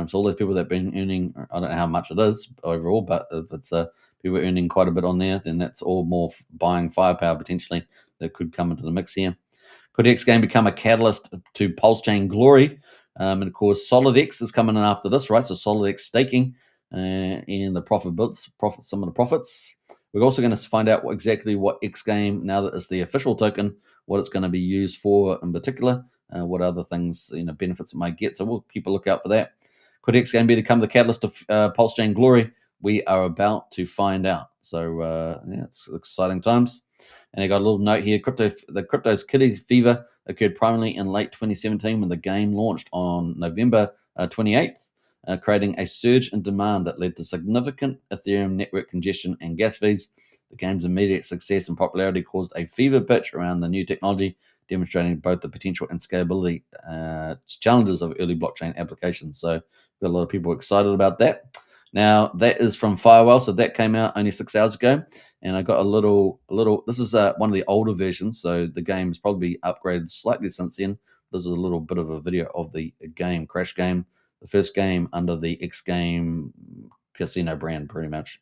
So all those people that have been earning, I don't know how much it is overall, but if it's people earning quite a bit on there, then that's all more buying firepower potentially that could come into the mix here. Could X Game become a catalyst to PulseChain glory? And of course, SolidX is coming in after this, right? So SolidX staking and the some of the profits. We're also going to find out exactly what X Game, now that it's the official token, what it's going to be used for in particular. what other things, benefits it might get. So we'll keep a lookout for that. Could X game become the catalyst of PulseChain glory? We are about to find out. So it's exciting times. And I got a little note here. The crypto's kitty fever occurred primarily in late 2017 when the game launched on November 28th, creating a surge in demand that led to significant Ethereum network congestion and gas fees. The game's immediate success and popularity caused a fever pitch around the new technology, demonstrating both the potential and scalability challenges of early blockchain applications. So got a lot of people excited about that. Now that is from Firewall, so that came out only 6 hours ago, and I got a little. This is one of the older versions, so the game's probably upgraded slightly since then. This is a little bit of a video of the game, Crash Game, the first game under the X Game Casino brand, pretty much.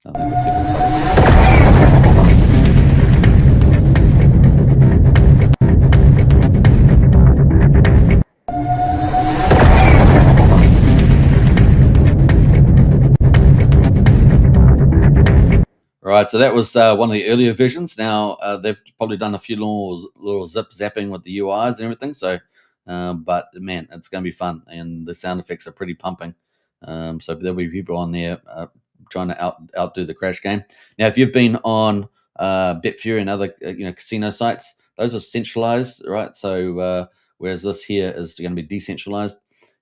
I think All right, so that was one of the earlier versions. Now they've probably done a few little zip zapping with the UIs and everything. So, but man, it's going to be fun, and the sound effects are pretty pumping. So there'll be people on there trying to outdo the Crash Game. Now, if you've been on Betfury and other casino sites, those are centralized, right? So whereas this here is going to be decentralized.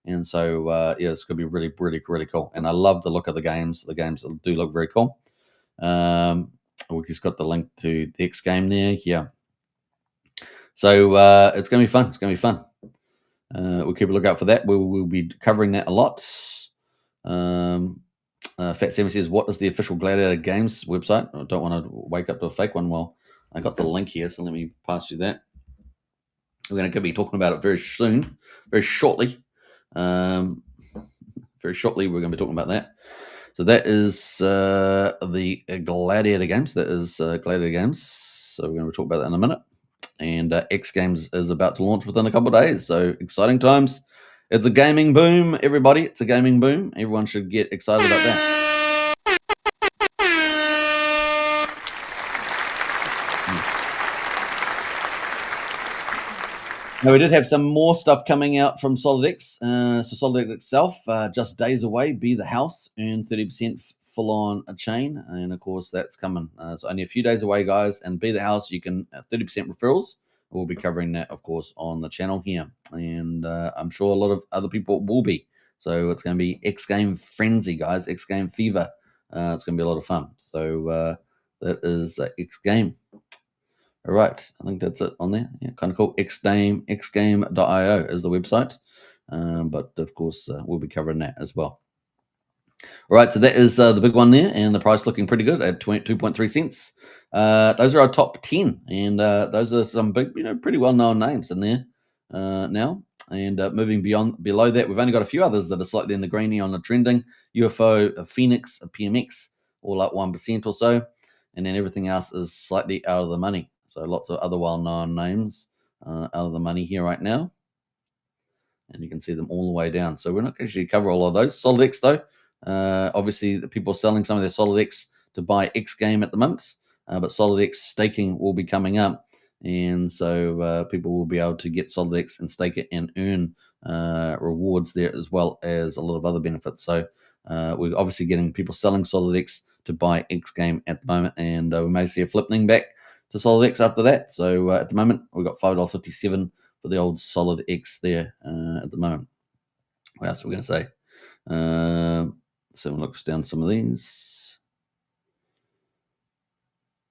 And so, it's going to be really, really, really cool. And I love the look of the games. The games do look very cool. We just got the link to the X game there. Yeah. So it's going to be fun. It's going to be fun. We'll keep a lookout for that. We'll be covering that a lot. Fat7 says, what is the official Gladiator Games website? I don't want to wake up to a fake one. Well, I got the link here, so let me pass you that. We're going to be talking about it very soon, very shortly. Very shortly, we're going to be talking about that. So that is the Gladiator Games. That is Gladiator Games. So we're going to talk about that in a minute. And X Games is about to launch within a couple of days. So exciting times. It's a gaming boom, everybody. It's a gaming boom. Everyone should get excited about that. Now, we did have some more stuff coming out from SolidX. So SolidX itself, just days away, be the house, earn 30% full on a chain. And of course, that's coming. It's only a few days away, guys. And be the house, you can 30% referrals. We'll be covering that, of course, on the channel here. And I'm sure a lot of other people will be. So it's going to be X Game Frenzy, guys, X Game Fever. It's going to be a lot of fun. So that is X Game. All right, I think that's it on there. Yeah, kind of cool. xgame.io is the website. But of course, we'll be covering that as well. All right, so that is the big one there, and the price looking pretty good at 2.3 cents. Those are our top 10, and those are some big, pretty well-known names in there now. And moving below that, we've only got a few others that are slightly in the greeny on the trending. UFO, Phoenix, PMX, all up 1% or so, and then everything else is slightly out of the money. So lots of other well-known names out of the money here right now. And you can see them all the way down. So we're not going to actually cover all of those. SolidX, though, obviously the people are selling some of their SolidX to buy X Game at the moment. But SolidX staking will be coming up. And so people will be able to get SolidX and stake it and earn rewards there, as well as a lot of other benefits. So we're obviously getting people selling SolidX to buy X Game at the moment. And we may see a flipping back to SolidX after that. So at the moment, we've got $5.57 for the old SolidX there at the moment. What else are we going to say? So we'll look down some of these.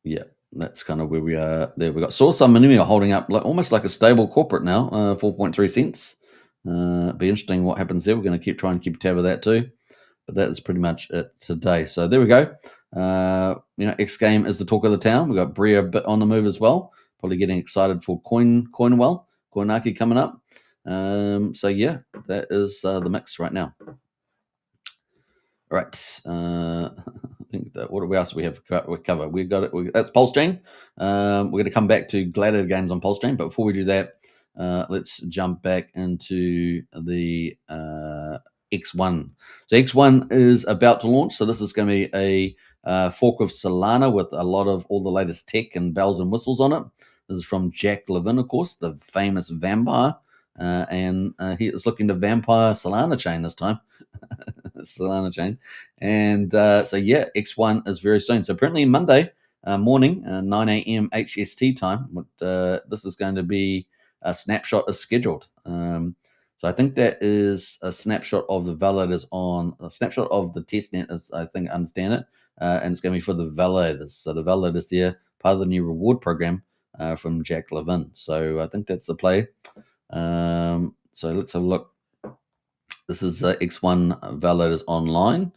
Yeah, that's kind of where we are there. We've got Source Money holding up almost like a stable corporate now, 4.3 cents. Be interesting what happens there. We're going to try and keep tab of that too. But that is pretty much it today. So there we go. X Game is the talk of the town. We've got Bria a bit on the move as well. Probably getting excited for Koinaki coming up. So yeah, that is the mix right now. All right. I think that what else we have we cover? We got it. That's PulseChain. We're going to come back to Gladiator Games on PulseChain, but before we do that, let's jump back into the X1. So X1 is about to launch. So this is going to be a fork of Solana with a lot of all the latest tech and bells and whistles on it. This is from Jack Levin, of course, the famous vampire. And he is looking to vampire Solana chain this time. Solana chain. And so, yeah, X1 is very soon. So apparently Monday morning, 9 a.m. HST time, this is going to be a snapshot is scheduled. So I think that is a snapshot of the validators a snapshot of the testnet, as I think I understand it. And it's going to be for the validators. So the validators there, part of the new reward program from Jack Levin. So I think that's the play. So let's have a look. This is X1 validators online.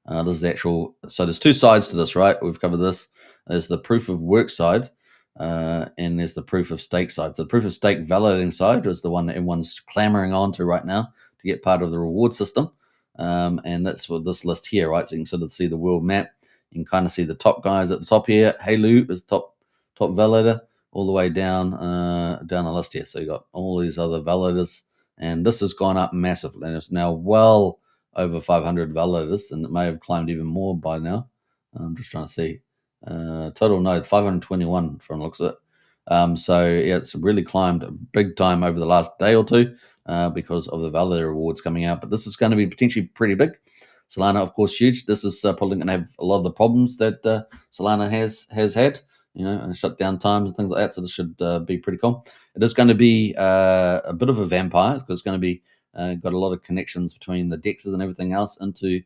This is the actual. So there's two sides to this, right? We've covered this. There's the proof of work side, and there's the proof of stake side. So the proof of stake validating side is the one that everyone's clamoring on to right now to get part of the reward system. And that's what this list here, right? So you can sort of see the world map. You can kind of see the top guys at the top here. Halu is top validator, all the way down the list here. So you got all these other validators, and this has gone up massively, and it's now well over 500 validators, and it may have climbed even more by now. I'm just trying to see total nodes 521 from the looks of it. So yeah, it's really climbed big time over the last day or two because of the validator rewards coming out. But this is going to be potentially pretty big. Solana, of course, huge. This is probably going to have a lot of the problems that Solana has had, and shutdown times and things like that. So this should be pretty cool. It is going to be a bit of a vampire because it's going to be got a lot of connections between the dexes and everything else into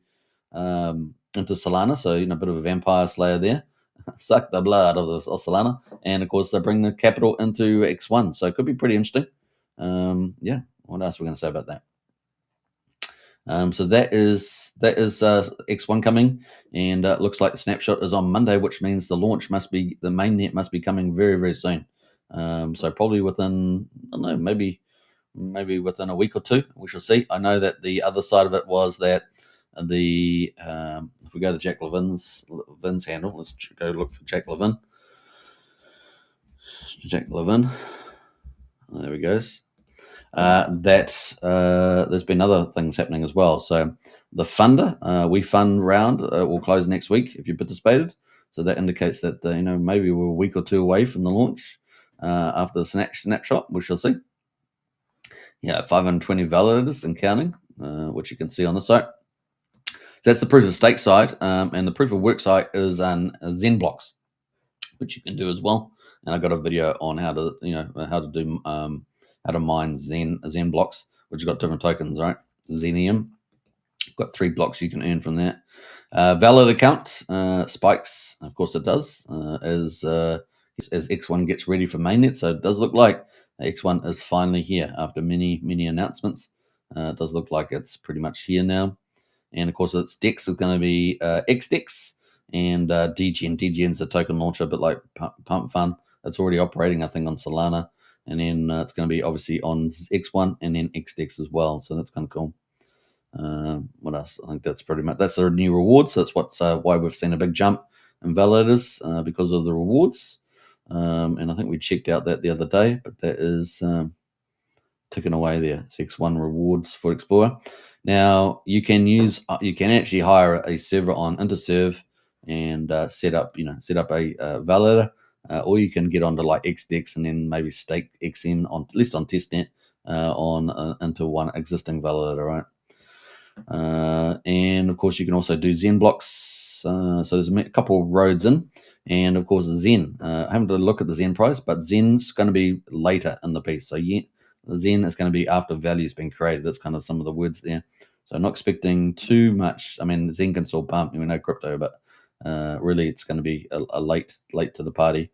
Solana. So a bit of a vampire slayer there. Suck the blood of Solana, and of course they bring the capital into X1. So it could be pretty interesting. Yeah, what else are we going to say about that? So that is X1 coming, and it looks like the snapshot is on Monday, which means the launch the mainnet must be coming very, very soon. So probably within, I don't know, maybe within a week or two, we shall see. I know that the other side of it was that if we go to Jack Levin's handle, let's go look for Jack Levin. Jack Levin, there we go. There's been other things happening as well. So the funder, we fund round will close next week if you participated. So that indicates that maybe we're a week or two away from the launch after the snapshot. We shall see. Yeah, 520 validators and counting, which you can see on the site. So that's the proof of stake side, and the proof of work site is Zen blocks, which you can do as well. And I got a video on how to do how to mine Zen blocks, which has got different tokens, right? Zenium. Got 3 blocks you can earn from that. Valid account spikes, of course it does, as X1 gets ready for mainnet. So it does look like X1 is finally here after many, many announcements. It does look like it's pretty much here now. And of course, its DEX is going to be XDEX and DGen. DGen is a token launcher, a bit like Pump Fun. It's already operating, I think, on Solana. And then it's going to be obviously on X1 and then XDEX as well. So that's kind of cool. What else? I think that's pretty much, that's a new reward. So that's why we've seen a big jump in validators because of the rewards. And I think we checked out that the other day, but that is ticking away there. It's X1 rewards for Explorer. Now you can actually hire a server on Interserve and set up a validator, or you can get onto like XDEX and then maybe stake XN at least on testnet into one existing validator, right? And of course you can also do Zen blocks. So there's a couple of roads in, and of course Zen. I haven't had a look at the Zen price, but Zen's going to be later in the piece. So Zen is going to be after value's been created. That's kind of some of the words there. So I'm not expecting too much. I mean, Zen can still pump. We know crypto, but really it's going to be a late to the party.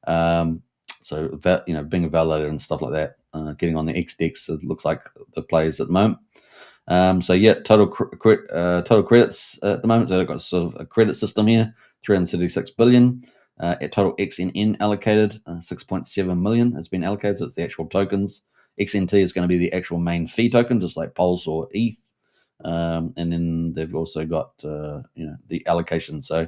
So that, being a validator and stuff like that, getting on the XDEX, it looks like the players at the moment. So yeah, total credits at the moment. So they've got sort of a credit system here, 336 billion. Total XNN allocated, 6.7 million has been allocated. So it's the actual tokens. XNT is going to be the actual main fee token, just like Pulse or ETH. And then they've also got the allocation. So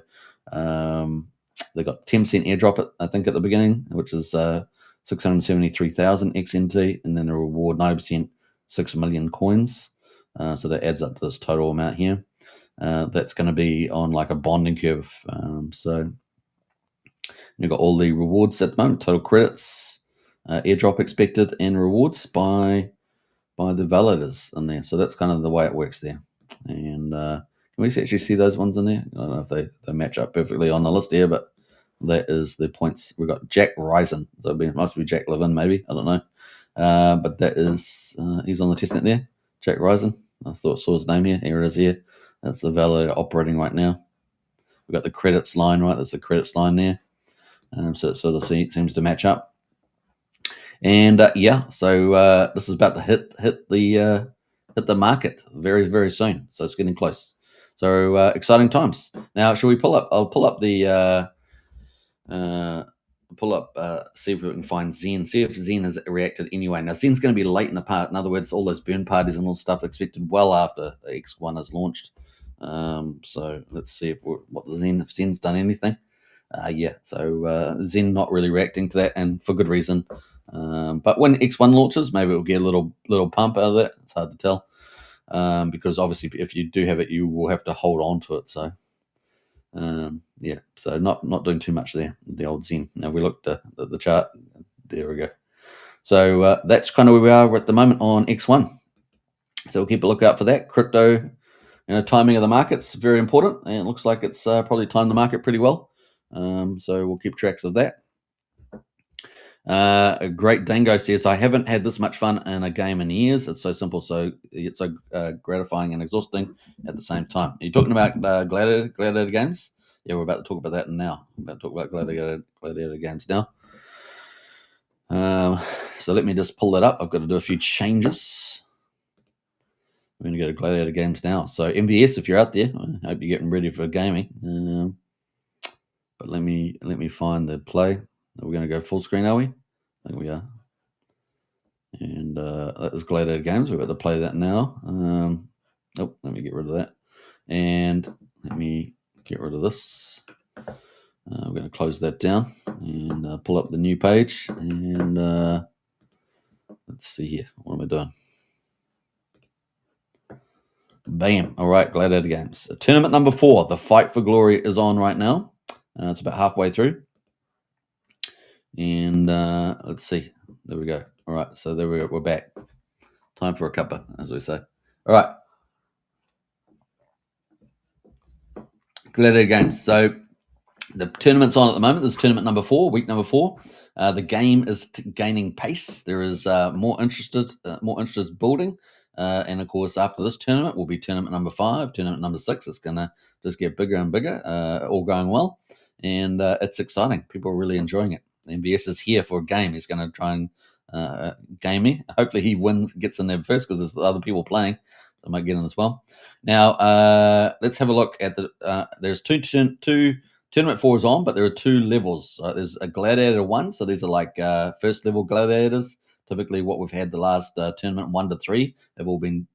they got 10% airdrop I think at the beginning, which is 673,000 XNT, and then the reward 9%, 6 million coins. So that adds up to this total amount here. That's going to be on like a bonding curve. So You've got all the rewards at the moment, total credits, airdrop expected, and rewards by the validators in there. So that's kind of the way it works there. And can we actually see those ones in there? I don't know if they match up perfectly on the list here, but that is the points. We've got Jack Risen. So it must be Jack Levin, maybe. I don't know. But that is, he's on the testnet there. Jack Risen. I saw his name here. Here it is here. That's the validator operating right now. We've got the credits line, right? There's the credits line there. So it sort of seems to match up. And so this is about to hit the market very, very soon. So it's getting close. So exciting times. Now, should we pull up? I'll pull up the see if we can find Zen. See if Zen has reacted anyway. Now Zen's going to be late in the part. In other words, all those burn parties and all stuff expected well after X1 is launched. So let's see if Zen's done anything. So Zen not really reacting to that, and for good reason. But when X1 launches, maybe it'll get a little pump out of that. It's hard to tell, because obviously if you do have it, you will have to hold on to it. So so not doing too much there, the old Zen. Now we looked at the chart. There we go. So that's kind of where we are at the moment on X1. So we'll keep a lookout for that. Crypto, timing of the market's very important, and it looks like it's probably timed the market pretty well. So we'll keep tracks of that. A great Dango says, I haven't had this much fun in a game in years. It's so simple, so it's so gratifying and exhausting at the same time. Are you talking about Gladiator games? Yeah, we're about to talk about that now. We're about to talk about Gladiator games now. So let me just pull that up. I've got to do a few changes. We're going to go to Gladiator games now. So MVS, if you're out there, I hope you're getting ready for gaming. But let me find the play. We're going to go full screen, are we? I think we are. And that is Gladiator games. We're about to play that now. Let me get rid of that. And let me get rid of this. We're going to close that down and pull up the new page. And let's see here. What am I doing? Bam. All right, Gladiator games. Tournament number 4, the Fight for Glory, is on right now. It's about halfway through. And let's see. There we go. All right, so there we go. We're back. Time for a cuppa, as we say. All right. Gladiator games. So the tournament's on at the moment. This is tournament number 4, week number 4. The game is gaining pace. There is more interest building. And of course, after this tournament will be tournament number 5, tournament number 6. It's going to just get bigger and bigger, all going well. And it's exciting. People are really enjoying it. MBS is here for a game. He's going to try and game me. Hopefully he gets in there first, because there's other people playing. So I might get in as well. Now, let's have a look at there's Tournament 4 is on, but there are 2 levels. There's a Gladiator 1, so these are like first level Gladiators. Typically what we've had the last tournament 1 to 3 have all been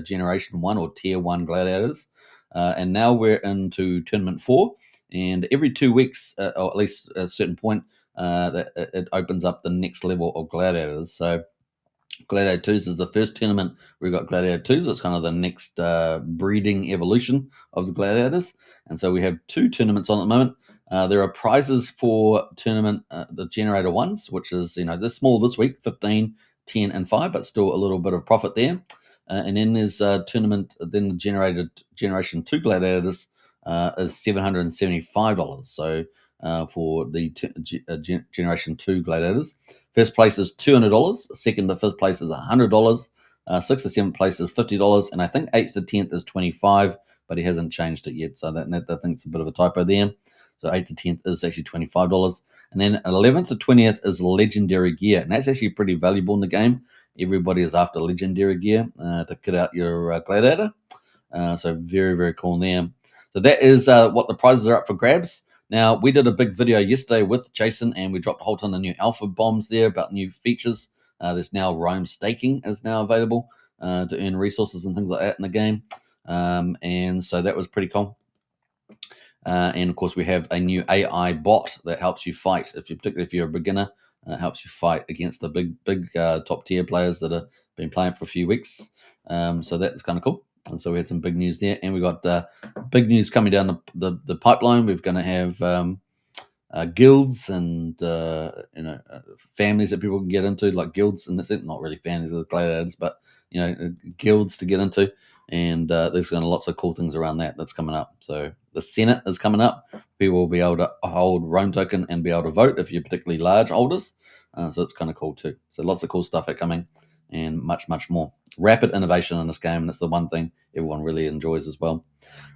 Generation 1 or Tier 1 Gladiators. And now we're into Tournament 4, and every 2 weeks, or at least at a certain point, that it opens up the next level of Gladiators. So Gladiator 2s is the first tournament. We've got Gladiator 2s. It's kind of the next breeding evolution of the Gladiators. And so we have 2 tournaments on at the moment. There are prizes for tournament, the Generator 1s, which is, they're small this week, 15, 10, and 5, but still a little bit of profit there. And then there's tournament, then the Generation 2 Gladiators is $775. So for the Generation 2 Gladiators. First place is $200. Second to fifth place is $100. Sixth to seventh place is $50. And I think 8th to 10th is $25, but he hasn't changed it yet. So that I think it's a bit of a typo there. So 8th to 10th is actually $25. And then 11th to 20th is legendary gear. And that's actually pretty valuable in the game. Everybody is after legendary gear to kit out your Gladiator. So very, very cool there. So that is what the prizes are up for grabs. Now, we did a big video yesterday with Jason, and we dropped a whole ton of new alpha bombs there about new features. There's now roam staking is now available to earn resources and things like that in the game. And so that was pretty cool. And, of course, we have a new AI bot that helps you fight, particularly if you're a beginner. Helps you fight against the big top-tier players that have been playing for a few weeks. So that's kind of cool. And so we had some big news there, and we got big news coming down the pipeline. We're going to have guilds and families that people can get into, like guilds, and that's it. Not really families of gladiators, but guilds to get into. And there's going to lots of cool things around that's coming up. So the Senate is coming up. People will be able to hold Rome token and be able to vote if you're particularly large holders. So it's kind of cool too. So lots of cool stuff are coming, and much, much more. Rapid innovation in this game, and that's the one thing everyone really enjoys as well.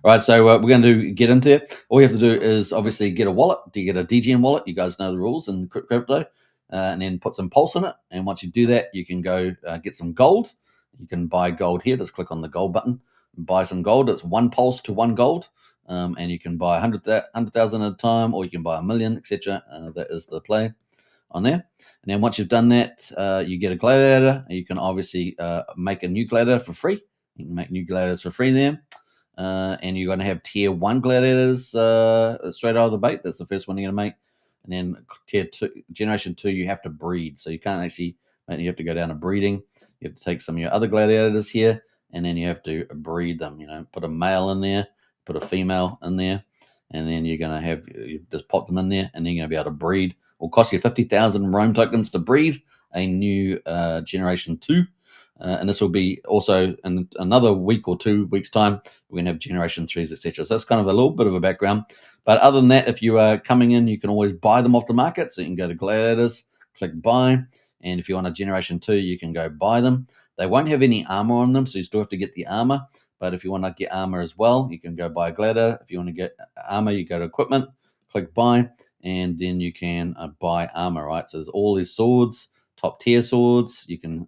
All right, so we're going to get into it. All you have to do is obviously get a wallet. Do you get a DGM wallet? You guys know the rules in crypto, and then put some Pulse in it. And once you do that, you can go get some gold. You can buy gold here. Just click on the gold button, buy some gold. It's 1 Pulse to 1 gold, and you can buy 100,000 at a time, or you can buy a million, etc. That is the play on there. And then once you've done that, you get a gladiator. You can obviously make a new gladiator for free. You can make new gladiators for free there. And you're going to have tier 1 gladiators straight out of the bait. That's the first one you're going to make. And then tier 2, generation 2, you have to breed. So you can't actually, you have to go down to breeding. You have to take some of your other gladiators here, and then you have to breed them. Put a male in there, put a female in there, and then you're going to have, you just pop them in there, and then you're going to be able to breed. It will cost you 50,000 Rome tokens to breed a new generation 2. And this will be also in another week or 2 weeks' time. We're going to have generation 3s, etc. So that's kind of a little bit of a background. But other than that, if you are coming in, you can always buy them off the market. So you can go to Gladiators, click buy. And if you want a generation 2, you can go buy them. They won't have any armor on them, so you still have to get the armor. But if you want to get armor as well, you can go buy a Gladiator. If you want to get armor, you go to equipment, click buy, and then you can buy armor, right? So there's all these swords, top tier swords. You can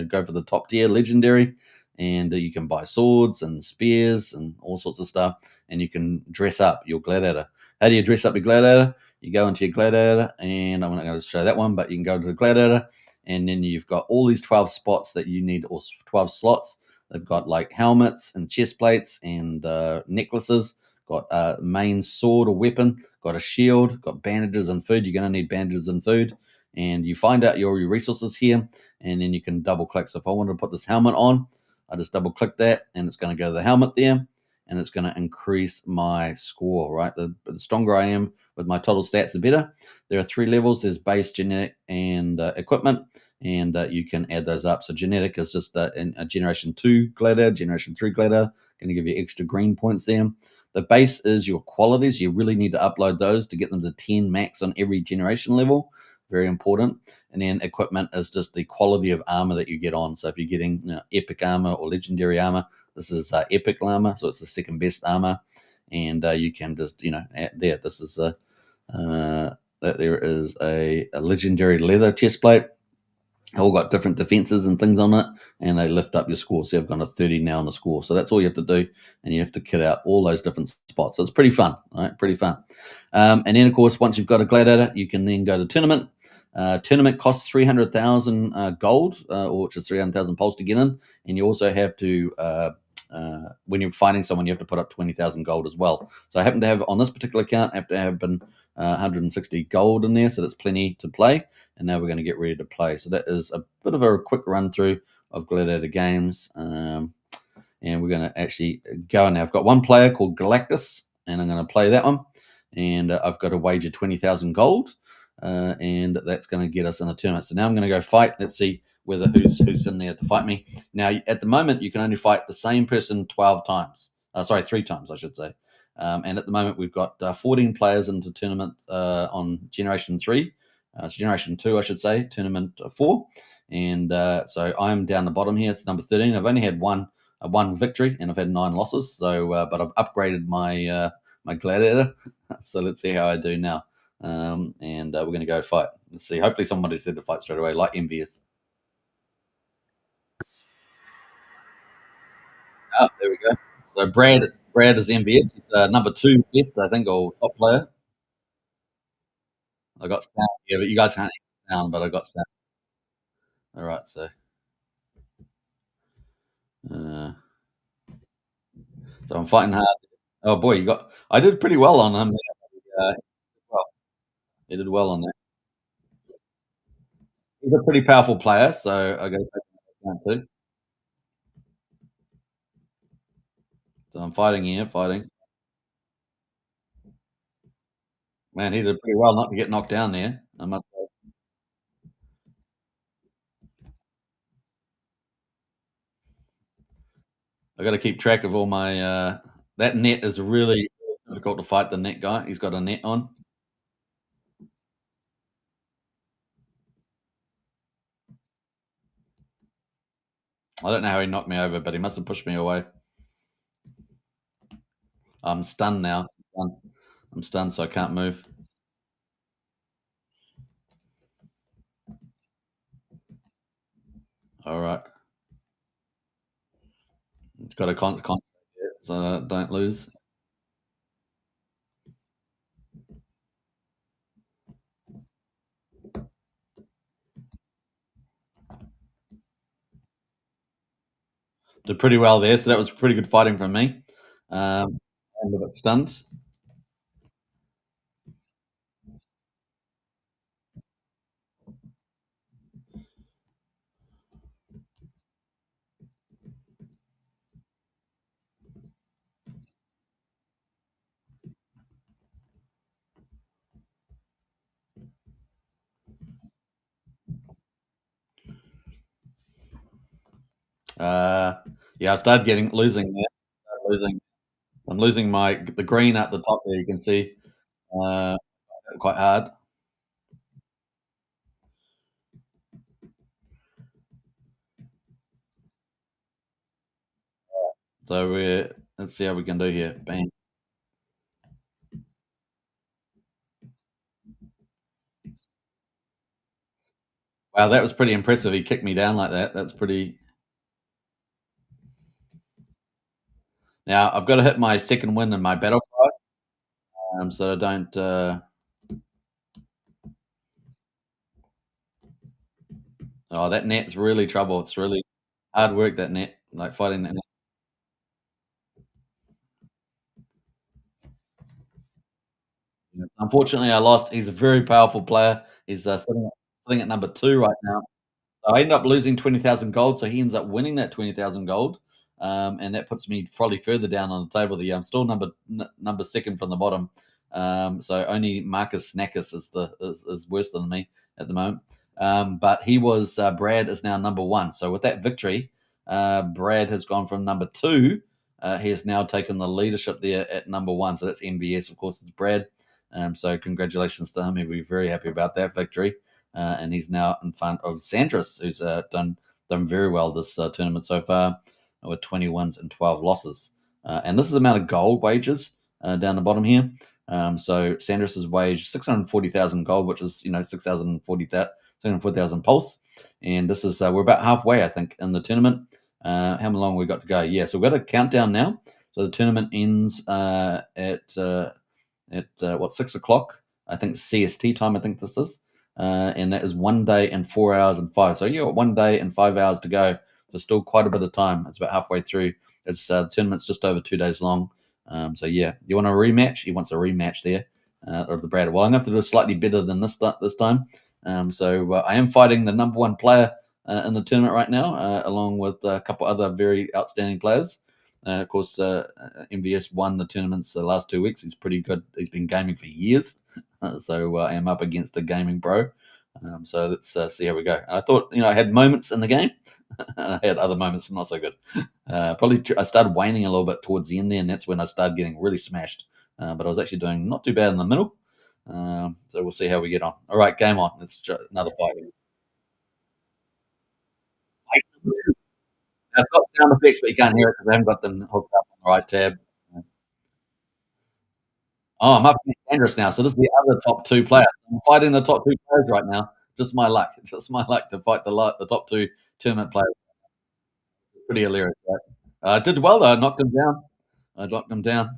go for the top tier legendary, and you can buy swords and spears and all sorts of stuff, and you can dress up your gladiator. How do you dress up your gladiator? You go into your gladiator, and I'm not going to show that one, but you can go to the gladiator, and then you've got all these 12 spots that you need, or 12 slots. They've got like helmets and chest plates and necklaces, got a main sword or weapon, got a shield, got bandages and food. You're going to need bandages and food. And you find out your resources here, and then you can double click. So if I wanted to put this helmet on, I just double click that, and it's going to go to the helmet there, and it's going to increase my score, right? The stronger I am with my total stats, the better. There are 3 levels. There's base, genetic, and equipment, and you can add those up. So genetic is just a generation 2 gladiator, generation 3 gladiator, going to give you extra green points there. The base is your qualities. You really need to upload those to get them to 10 max on every generation level. Very important. And then equipment is just the quality of armor that you get on. So if you're getting epic armor or legendary armor, this is epic armor, so it's the second best armor. And you can just add there. This is there is a legendary leather chest plate. All got different defenses and things on it, and they lift up your score. So you've got a 30 now on the score. So that's all you have to do, and you have to kit out all those different spots. So it's pretty fun, right? Pretty fun. And then, of course, once you've got a gladiator, you can then go to tournament. Tournament costs 300,000 gold, which is 300,000 pulse to get in, and you also have to. When you're fighting someone, you have to put up 20,000 gold as well. So I happen to have on this particular account, I have to have 160 gold in there, so that's plenty to play. And now we're going to get ready to play. So that is a bit of a quick run through of Gladiator games, and we're going to actually go now. I've got one player called Galactus, and I'm going to play that one. And I've got to wager 20,000 gold, and that's going to get us in a tournament. So now I'm going to go fight. Let's see whether who's in there to fight me. Now, at the moment, you can only fight the same person 12 times. 3 times, I should say. And at the moment, we've got 14 players into tournament on Generation 3. Generation 2, I should say, tournament 4. And so I'm down the bottom here, number 13. I've only had one victory, and I've had 9 losses. So, but I've upgraded my my gladiator. So let's see how I do now. And we're going to go fight. Let's see. Hopefully somebody said to fight straight away, like Envious. Oh, there we go. So Brad is Envious. He's number 2 best, I think, or top player. I got sound. Yeah, but you guys can't hear sound, but I got sound. All right, so uh, I'm fighting hard. Oh boy, you got. I did pretty well on him. Well, he did well on that. He's a pretty powerful player, so I got to take him into account too. So I'm fighting here, fighting. Man, he did pretty well not to get knocked down there. I got to keep track of all my. That net is really difficult to fight the net guy. He's got a net on. I don't know how he knocked me over, but he must have pushed me away. I'm stunned now. I'm stunned, so I can't move. All right, got to concentrate, so don't lose. Did pretty well there, so that was pretty good fighting from me. I'm a bit stunned. Uh, yeah, I started getting losing there. Losing. I'm losing my the green at the top there. You can see uh, quite hard. So let's see how we can do here. Bang! Wow, that was pretty impressive. He kicked me down like that. That's pretty. Now I've got to hit my second win in my battle cry, so I don't. Oh, that net's really trouble. It's really hard work. That net, like fighting that net. Unfortunately, I lost. He's a very powerful player. He's sitting at number two right now. So I ended up losing 20,000 gold, so he ends up winning that 20,000 gold, and that puts me probably further down on the table. The I'm still number second from the bottom, so only Marcus Snackus is worse than me at the moment. But he was Brad is now number one. So with that victory, Brad has gone from number two. He has now taken the leadership there at number one. So that's MBS, of course, it's Brad. So congratulations to him. He'll be very happy about that victory. And he's now in front of Sandris, who's done very well this tournament so far, with 20 wins and 12 losses. And this is the amount of gold wages down the bottom here. So Sandris's wage 640,000 gold, which is 640,000 pulse, and this is we're about halfway, I think, in the tournament. How long we got to go? Yeah, so we've got a countdown now. So the tournament ends at what 6 o'clock? I think CST time. I think this is and that is 1 day and 4 hours and five. So you got 1 day and 5 hours to go. So still quite a bit of time. It's about halfway through. It's the tournament's just over 2 days long. So yeah, you want a rematch? He wants a rematch there of the Brad. Well, I'm going to have to do slightly better than this time. So I am fighting the number one player in the tournament right now, along with a couple other very outstanding players. Of course, MVS won the tournaments the last 2 weeks. He's pretty good. He's been gaming for years. So I am up against a gaming pro. So let's see how we go. I thought, I had moments in the game, and I had other moments not so good. I started waning a little bit towards the end there, and that's when I started getting really smashed. But I was actually doing not too bad in the middle. So we'll see how we get on. All right, game on. It's another fight. Now, it's got sound effects, but you can't hear it because I haven't got them hooked up on the right tab. Oh, I'm up against Andrus now. So this is the other top two players. I'm fighting the top two players right now. Just my luck. Just my luck to fight the top two tournament players. Pretty hilarious, right? I did well though. I knocked him down. I knocked him down.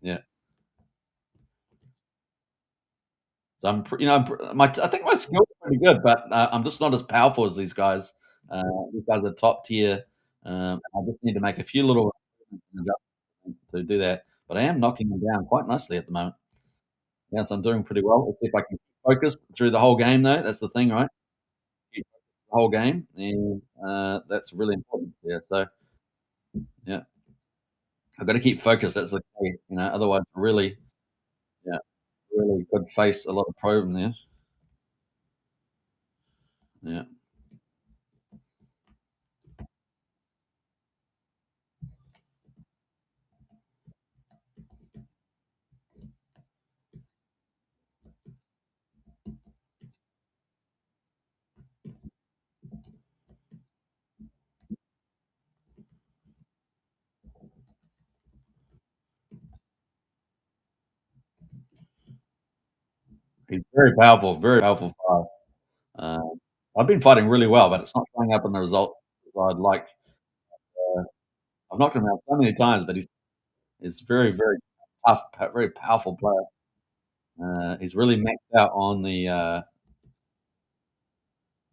Yeah. So I think my skills are pretty good, but I'm just not as powerful as these guys. These guys are top tier. I just need to make a few little adjustments to do that. But I am knocking them down quite nicely at the moment. Yeah, so I'm doing pretty well. Let's see if I can focus through the whole game, though. That's the thing, right? Keep focused the whole game, and that's really important. Yeah, so yeah, I've got to keep focused. That's the key. Otherwise, really. really could face a lot of problem there. Yeah, he's very powerful fighter. I've been fighting really well, but it's not showing up in the results as I'd like. Uh, I've knocked him out so many times, but he's very tough, very powerful player. He's really maxed out on the uh,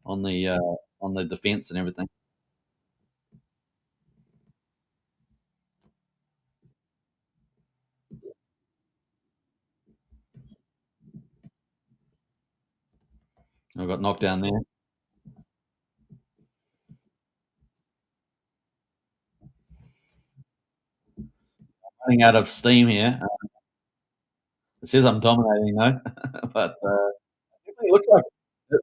on the defense and everything. I got knocked down there. Running out of steam here. It says I'm dominating though, but it looks like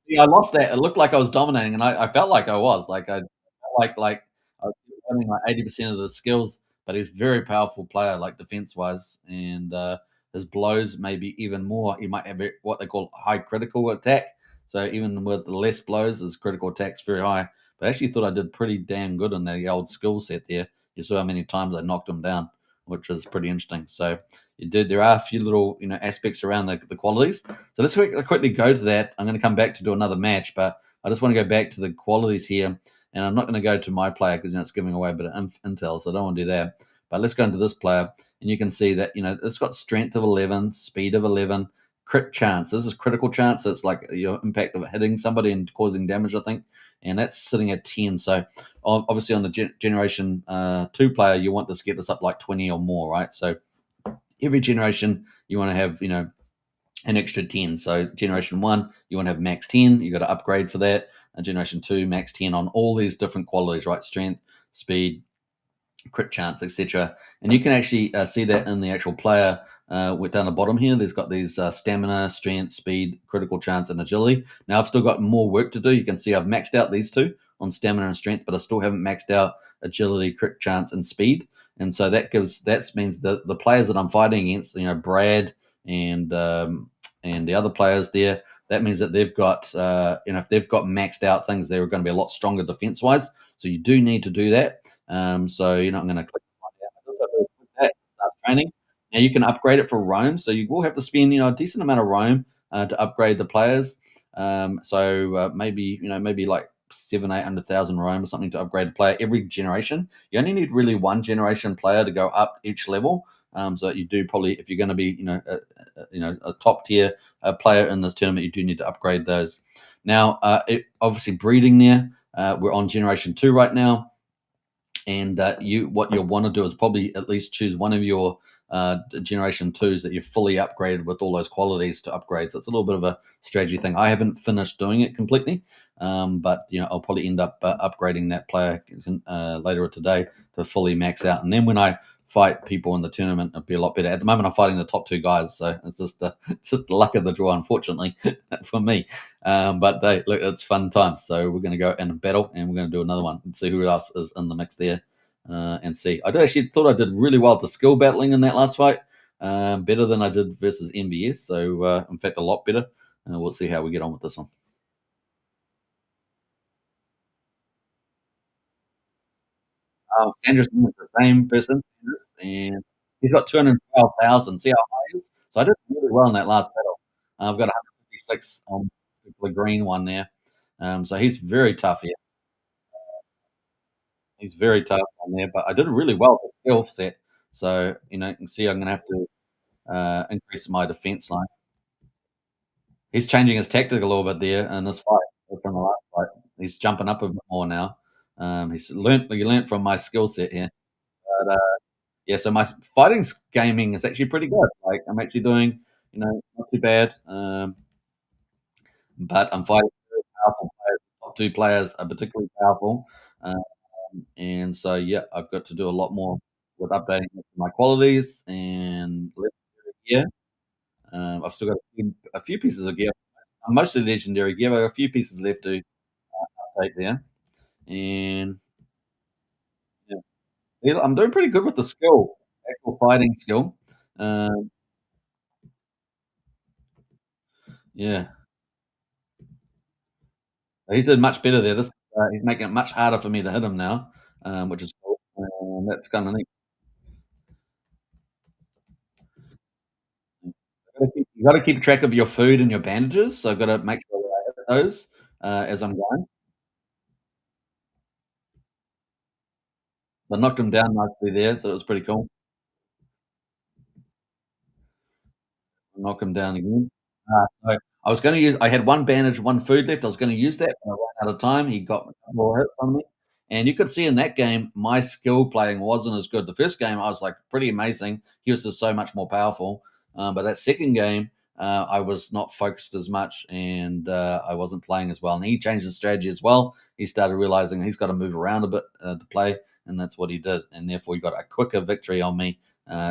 see, I lost that. It looked like I was dominating, and I felt like I was. Like I felt like I was running like 80% of the skills. But he's a very powerful player, like defense wise, and his blows maybe even more. He might have what they call high critical attack. So even with the less blows, his critical attack's very high. But I actually thought I did pretty damn good in the old skill set there. You saw how many times I knocked him down, which is pretty interesting. So you did. There are a few little aspects around the qualities. So let's quickly go to that. I'm going to come back to do another match, but I just want to go back to the qualities here. And I'm not going to go to my player because it's giving away a bit of intel, so I don't want to do that. But let's go into this player, and you can see that it's got strength of 11, speed of 11, crit chance. This is critical chance, so it's like your impact of hitting somebody and causing damage, I think, and that's sitting at 10. So obviously on the generation 2 player, you want this to get this up like 20 or more, right? So every generation you want to have an extra 10. So generation 1 you want to have max 10, you got to upgrade for that. And generation 2 max 10 on all these different qualities, right? Strength, speed, crit chance, etc. And you can actually see that in the actual player. Down the bottom here, there's got these stamina, strength, speed, critical chance, and agility. Now I've still got more work to do. You can see I've maxed out these two on stamina and strength, but I still haven't maxed out agility, crit chance, and speed. And so that means the players that I'm fighting against, Brad and the other players there. That means that they've got if they've got maxed out things, they're going to be a lot stronger defense wise. So you do need to do that. So I'm going to click on that, start training. Now you can upgrade it for Rome, so you will have to spend a decent amount of Rome to upgrade the players. So maybe like 700,000-800,000 Rome or something to upgrade a player every generation. You only need really one generation player to go up each level. So you do probably, if you're going to be a top tier player in this tournament, you do need to upgrade those. Now, obviously breeding there. We're on generation 2 right now, and what you'll want to do is probably at least choose one of your generation 2s that you've fully upgraded with all those qualities to upgrade. So it's a little bit of a strategy thing. I haven't finished doing it completely, but I'll probably end up upgrading that player later today to fully max out. And then when I fight people in the tournament, it'll be a lot better. At the moment, I'm fighting the top 2 guys, so it's just the luck of the draw, unfortunately, for me. But look, it's fun times. So we're going to go and battle, and we're going to do another one and see who else is in the mix there, and see. I actually thought I did really well at the skill battling in that last fight, better than I did versus MVS. So in fact, a lot better. We'll see how we get on with this one. Sanderson is the same person, and he's got 212,000. See how high he is? So I did really well in that last battle. I've got 156 on the green one there. So he's very tough here. He's very tough on there, but I did really well with the skill set. So, you can see I'm going to have to increase my defense line. He's changing his tactic a little bit there in this fight from the last fight. He's jumping up a bit more now. He learned from my skill set here. But yeah, so my fighting gaming is actually pretty good. Like I'm actually doing, not too bad. But I'm fighting very powerful players. Top 2 players are particularly powerful. Um, and so yeah, I've got to do a lot more with updating my qualities and yeah. I've still got a a few pieces of gear, mostly legendary gear, but a few pieces left to update there. And yeah, yeah, I'm doing pretty good with the skill, actual fighting skill. Um, yeah, he's doing much better there. He's making it much harder for me to hit him now, which is cool. That's kind of neat. You got to keep track of your food and your bandages. So I've got to make sure that I hit those as I'm going. I knocked him down nicely there, so it was pretty cool. Knock him down again. So I was gonna use I had 1 bandage, 1 food left. I was gonna use that, but I ran out of time. He got a couple more hits on me. And you could see in that game, my skill playing wasn't as good. The first game, I was, like, pretty amazing. He was just so much more powerful. But that second game, I was not focused as much, and, I wasn't playing as well. And he changed his strategy as well. He started realizing he's gotta move around a bit, to play, and that's what he did. And therefore, he got a quicker victory on me.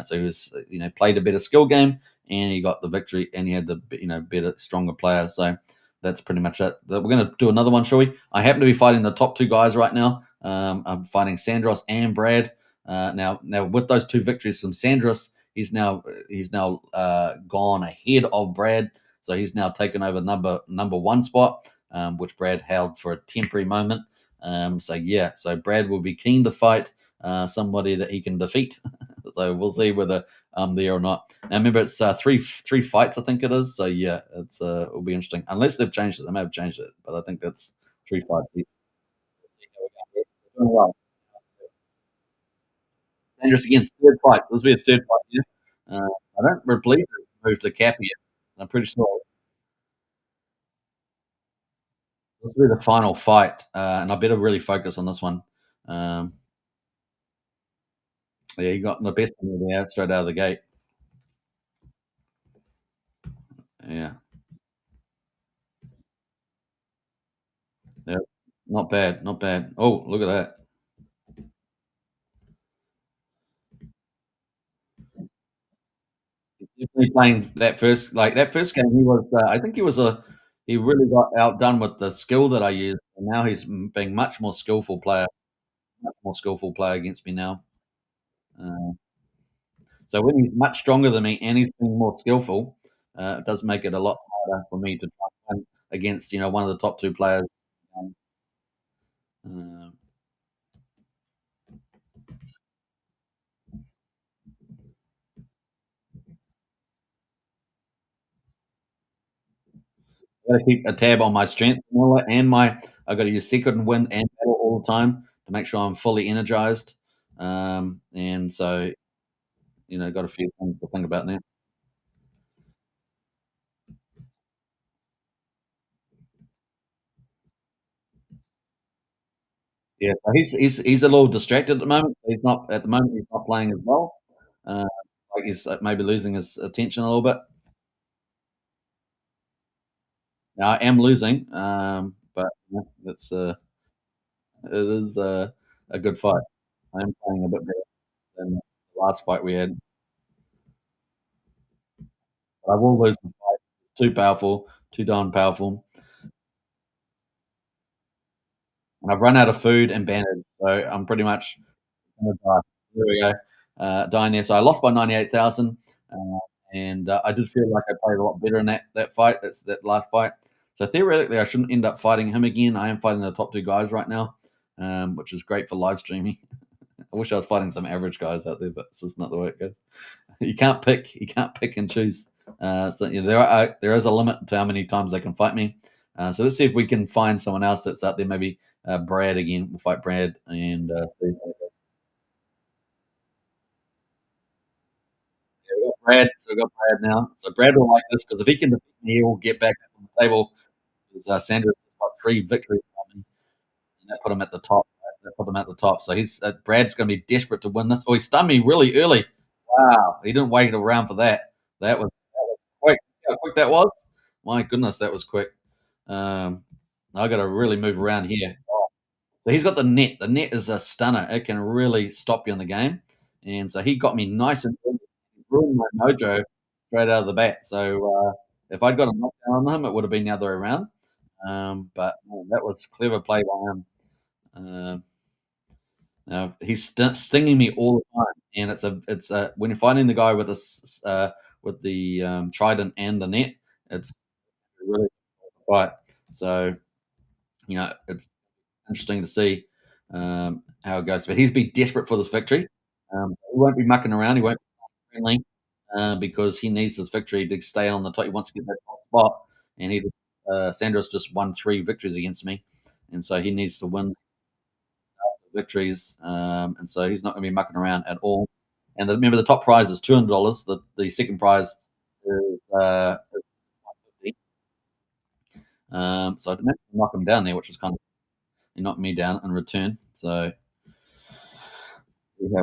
So he was, played a better skill game, and he got the victory, and he had the better, stronger player. So that's pretty much it. We're going to do another one, shall we? I happen to be fighting the top two guys right now. I'm fighting Sandros and Brad. Now with those two victories from Sandros, he's now gone ahead of Brad, so he's now taken over number one spot, which Brad held for a temporary moment. So Brad will be keen to fight somebody that he can defeat. So we'll see whether I'm there or not. Now remember, it's three fights, I think it is. So yeah, it'll be interesting. Unless they've changed it, they may have changed it, but I think that's 3 fights. Doing well. Dangerous again, third fight. This will be a third fight. Yeah. I don't believe it's moved to cap yet. I'm pretty sure this will be the final fight, and I better really focus on this one. Um, yeah, he got the best of me there straight out of the gate. Yeah, yeah, not bad, not bad. Oh, look at that. Definitely playing that first game, he was, I think he really got outdone with the skill that I used, and now he's being much more skillful player against me now. Uh, so when he's much stronger than me and he's being more skillful, it does make it a lot harder for me to try and win against, one of the top 2 players. Um, uh, Gotta keep a tab on my strength and all that, and I gotta use secret and win and battle all the time to make sure I'm fully energized. And so got a few things to think about there. Yeah, so he's a little distracted at the moment. He's not playing as well. Uh, like he's maybe losing his attention a little bit. Now I am losing, but it is a good fight. I am playing a bit better than the last fight we had. But I will lose the fight. It's too powerful, too darn powerful. And I've run out of food and bandage, so I'm pretty much gonna die. There we go. Dying there. So I lost by 98,000, uh, and I did feel like I played a lot better in that fight. That's that last fight. So theoretically, I shouldn't end up fighting him again. I am fighting the top 2 guys right now, which is great for live streaming. I wish I was fighting some average guys out there, but it's just not the way it goes. You can't pick. You can't pick and choose. There is a limit to how many times they can fight me. So let's see if we can find someone else that's out there. Maybe Brad again. We'll fight Brad and see. Yeah, we got Brad. So we got Brad now. So Brad will like this because if he can defeat me, he will get back up on the table. Because Sanders got 3 victories on me, and that put him at the top. That put him at the top. So Brad's going to be desperate to win this. Oh, he stunned me really early. Wow, he didn't wait around for that. That was quick. See how quick that was? My goodness, that was quick. Um, I got to really move around here. So he's got the net. The net is a stunner. It can really stop you in the game. And so he got me nice and early, ruined my mojo straight out of the bat. So If I'd got a knockdown on him, it would have been the other way around. But man, that was clever play by him. Now he's stinging me all the time, and it's when you're fighting the guy with with the trident and the net, it's a really difficult fight. So it's interesting to see how it goes. But he's be desperate for this victory. He won't be mucking around. He won't be friendly because he needs this victory to stay on the top. He wants to get that top spot, and Sandros just won 3 victories against me, and so he needs to win victories, and so he's not going to be mucking around at all. And remember, the top prize is $200. The second prize is 150. So I didn't knock him down there, which is kind of he knocked me down in return. So yeah,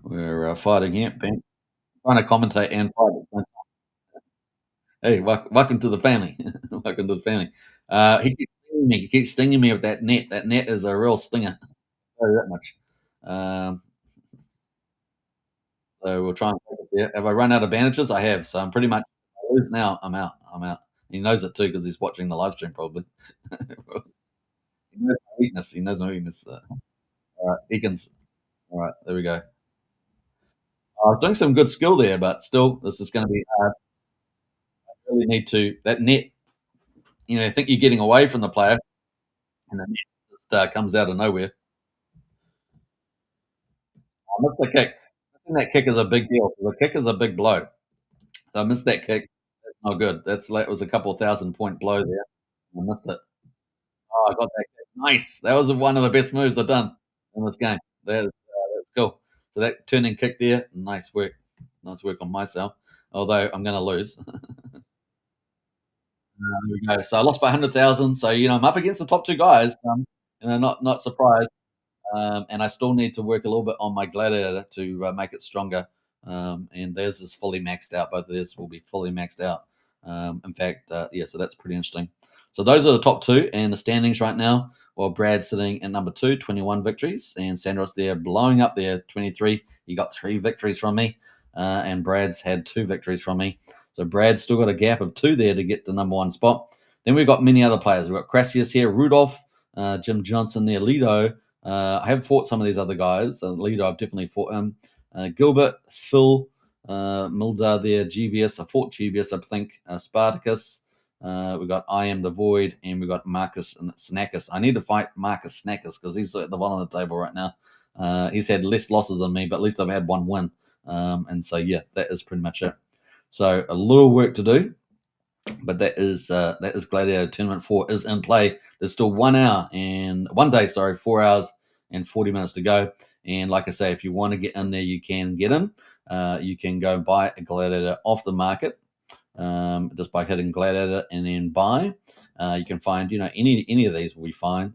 we're fighting here, Ben. Trying to commentate and fight. Hey, welcome to the family. Welcome to the family. He keeps stinging me. He keeps stinging me with that net. That net is a real stinger. Tell you that much. Um, So we'll try and take it there. Have I run out of bandages? I have. So I'm pretty much I lose now. I'm out. I'm out. He knows it too because he's watching the live stream probably. He knows my weakness. He knows my weakness. All right, Eakins. All right, there we go. I was doing some good skill there, but still, this is going to be hard. I really need to that net. I think you're getting away from the player, and the net just comes out of nowhere. I missed the kick. Missing that kick is a big deal. The kick is a big blow. So I missed that kick. That's not good. That was a couple thousand point blow there. I missed it. Oh, I got that kick. Nice. That was one of the best moves I've done in this game. That's cool. So that turning kick there, nice work. Nice work on myself. Although I'm going to lose. There we go. So I lost by 100,000. So I'm up against the top 2 guys. Not surprised. And I still need to work a little bit on my Gladiator to make it stronger. And theirs is fully maxed out. Both of theirs will be fully maxed out. In fact, yeah, so that's pretty interesting. So those are the top 2 and the standings right now. While Brad's sitting at number 2, 21 victories, and Sandros there blowing up there, 23. He got 3 victories from me, and Brad's had 2 victories from me. So Brad's still got a gap of 2 there to get the number 1 spot. Then we've got many other players. We've got Crassius here, Rudolph, Jim Johnson there, Lido. I have fought some of these other guys. Lido, I've definitely fought him. Gilbert, Phil, Milda there, GBS. I fought GBS, I think. Spartacus. We got I Am the Void, and we got Marcus and Snackers. I need to fight Marcus Snackers because he's at the bottom of the table right now. He's had less losses than me, but at least I've had 1 win. And so, yeah, that is pretty much it. So a little work to do, but that is Gladiator Tournament 4 is in play. There's still 1 hour and 1 day, 4 hours and 40 minutes to go. And like I say, if you want to get in there, you can get in. You can go buy a Gladiator off the market just by hitting Gladiator and then buy. You can find, any of these will be fine.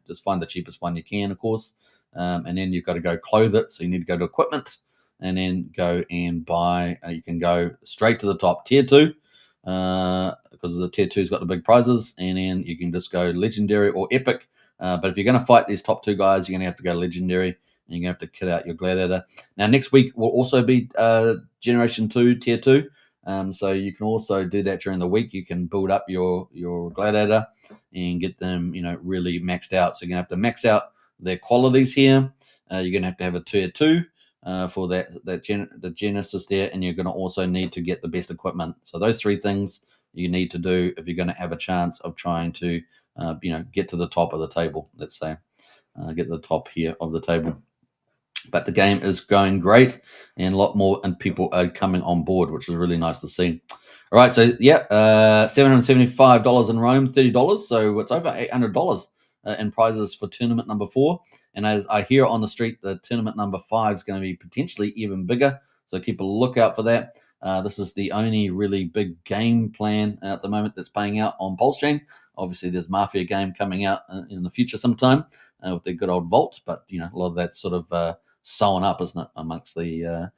Just find the cheapest one you can, of course. And then you've got to go clothe it. So you need to go to equipment and then go and buy. You can go straight to the top tier 2 because the tier 2's got the big prizes. And then you can just go legendary or epic. But if you're going to fight these top 2 guys, you're going to have to go legendary. And you're going to have to kit out your Gladiator. Now, next week will also be Generation 2, Tier 2. So you can also do that during the week. You can build up your Gladiator and get them, really maxed out. So you're going to have to max out their qualities here. You're going to have a Tier 2 for the Genesis there. And you're going to also need to get the best equipment. So those 3 things you need to do if you're going to have a chance of trying to, get to the top of the table, let's say. Get to the top here of the table. But the game is going great, and a lot more and people are coming on board, which is really nice to see. All right, so yeah, $775 in Rome, $30, so it's over $800 in prizes for tournament number 4. And as I hear on the street, the tournament number 5 is going to be potentially even bigger, so keep a lookout for that. This is the only really big game plan at the moment that's paying out on PulseChain. Obviously, there's Mafia game coming out in the future sometime with their good old vault, but a lot of that's sort of sewn up, isn't it, amongst the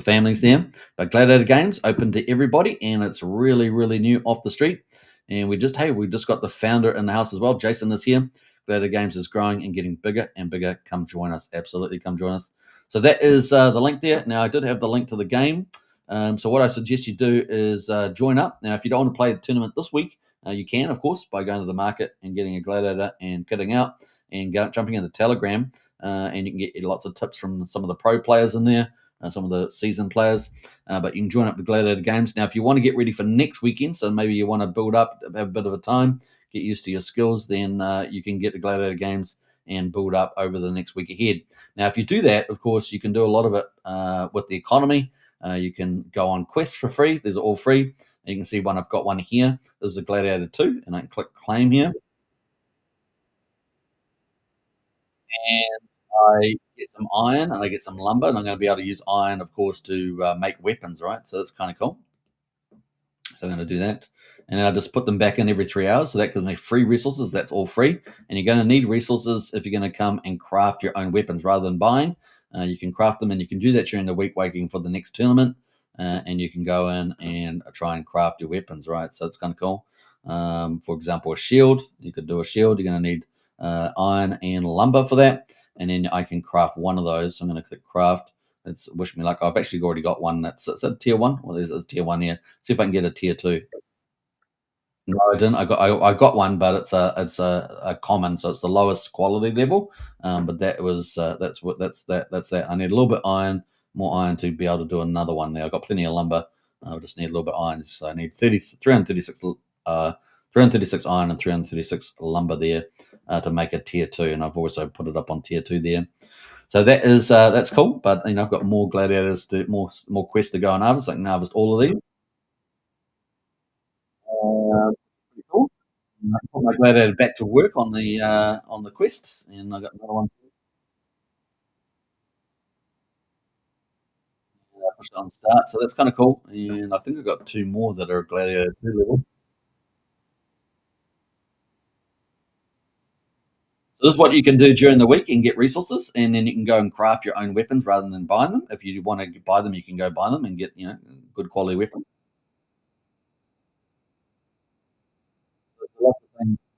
families there. But Gladiator Games open to everybody, and it's really, really new off the street. And we just got the founder in the house as well. Jason is here. Gladiator Games is growing and getting bigger and bigger. Come join us. Absolutely, come join us. So that is the link there. Now, I did have the link to the game. So what I suggest you do is join up. Now, if you don't want to play the tournament this week, you can, of course, by going to the market and getting a Gladiator and kitting out and jumping in the Telegram. And you can get lots of tips from some of the pro players in there, some of the seasoned players. But you can join up the Gladiator Games. Now, if you want to get ready for next weekend, so maybe you want to build up, have a bit of a time, get used to your skills, then you can get the Gladiator Games and build up over the next week ahead. Now, if you do that, of course, you can do a lot of it with the economy. You can go on quests for free. These are all free. You can see one. I've got one here. This is a Gladiator 2, and I can click claim here. And I get some iron, and I get some lumber, and I'm going to be able to use iron, of course, to make weapons, right? So that's kind of cool. So I'm going to do that. And then I just put them back in every 3 hours. So that gives me free resources. That's all free. And you're going to need resources if you're going to come and craft your own weapons rather than buying. You can craft them, and you can do that during the week waiting for the next tournament. And you can go in and try and craft your weapons, right? So it's kind of cool. For example, a shield. You could do a shield. You're going to need iron and lumber for that. And then I can craft one of those. So I'm going to click craft. It's wish me luck. I've actually already got one that's it's a tier 1. Well, there's tier 1 here. See if I can get a tier 2. No, I didn't. I got one, but it's a common, so it's the lowest quality level. But that was that's that. I need a little bit iron, more iron to be able to do another one there. I've got plenty of lumber. I just need a little bit of iron. So I need 336 336 iron and 336 lumber there to make a tier 2. And I've also put it up on tier 2 there. So that is that's cool. But I've got more gladiators to more quests to go and harvest. I can harvest all of these. Pretty cool. And I put my gladiator back to work on the quests, and I got another one. Push it on start, so that's kind of cool. And I think I've got 2 more that are gladiator 2 level. So this is what you can do during the week. You can get resources, and then you can go and craft your own weapons rather than buying them. If you want to buy them, you can go buy them and get good quality weapons.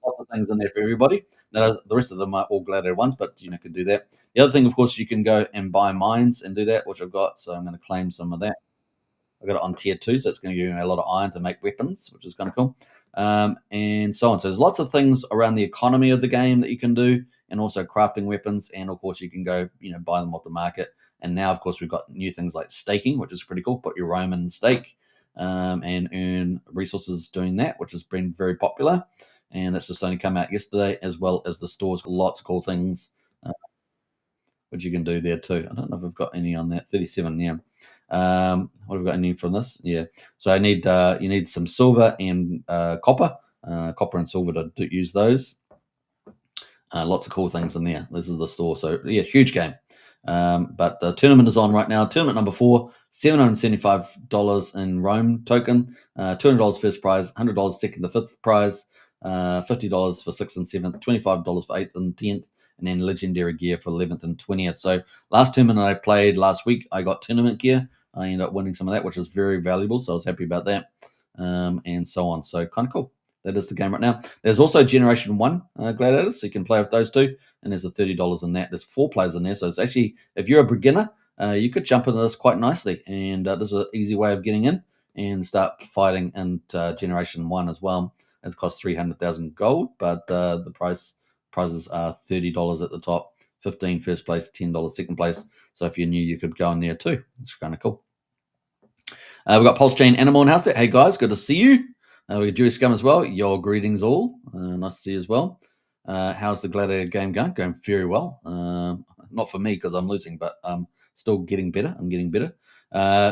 Lots of things in there for everybody. Now, the rest of them are all gladiator ones, but could do that. The other thing, of course, you can go and buy mines and do that, which I've got. So I'm going to claim some of that. I've got it on tier 2, so it's going to give me a lot of iron to make weapons, which is kind of cool. And so on. So there's lots of things around the economy of the game that you can do, and also crafting weapons. And of course, you can go, buy them off the market. And now, of course, we've got new things like staking, which is pretty cool. Put your Roman stake and earn resources doing that, which has been very popular. And that's just only come out yesterday, as well as the store's got lots of cool things which you can do there too. I don't know if I've got any on that. 37, yeah. What have I got any from this? Yeah. So I need you need some silver and copper and silver to use those. Lots of cool things in there. This is the store. So yeah, huge game. But the tournament is on right now. Tournament number 4, $775 in Rome token, $200 first prize, $100 second to fifth prize, $50 for sixth and seventh, $25 for eighth and 10th, and then legendary gear for 11th and 20th. So last tournament I played last week, I got tournament gear. I ended up winning some of that, which was very valuable. So I was happy about that, and so on. So kind of cool. That is the game right now. There's also Generation 1 Gladiators, so you can play with those two. And there's a $30 in that. There's 4 players in there. So it's actually, if you're a beginner, you could jump into this quite nicely. And this is an easy way of getting in and start fighting in Generation 1 as well. It costs 300,000 gold, but the prizes are $30 at the top, 15 first place, $10 second place. So if you're new, you could go in there too. It's kind of cool. We've got PulseChain Animal in house there. Hey guys, good to see you. We got Jewish Scum as well. Your greetings all. Nice to see you as well. How's the Gladiator game going? Going very well. Not for me because I'm losing, but I'm still getting better. I'm getting better.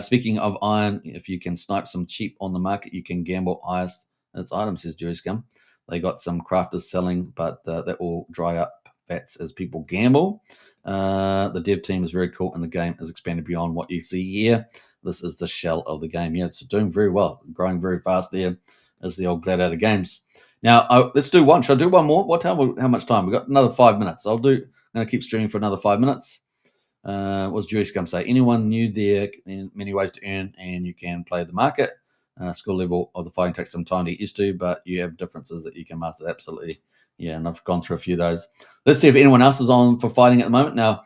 Speaking of iron, if you can snipe some cheap on the market, you can gamble highest its items, says Jewish Scum. They got some crafters selling, but that will dry up bats as people gamble. The dev team is very cool, and the game has expanded beyond what you see here. This is the shell of the game. Yeah, it's doing very well, growing very fast there as the old Gladiator games. Now, let's do one. Should I do one more? How much time? We've got another 5 minutes. I'm going to keep streaming for another 5 minutes. What was Jewish going to say? Anyone new there, in many ways to earn, and you can play the market. Skill level of the fighting takes some time to get used to, but you have differences that you can master absolutely. Yeah, and I've gone through a few of those. Let's see if anyone else is on for fighting at the moment. Now,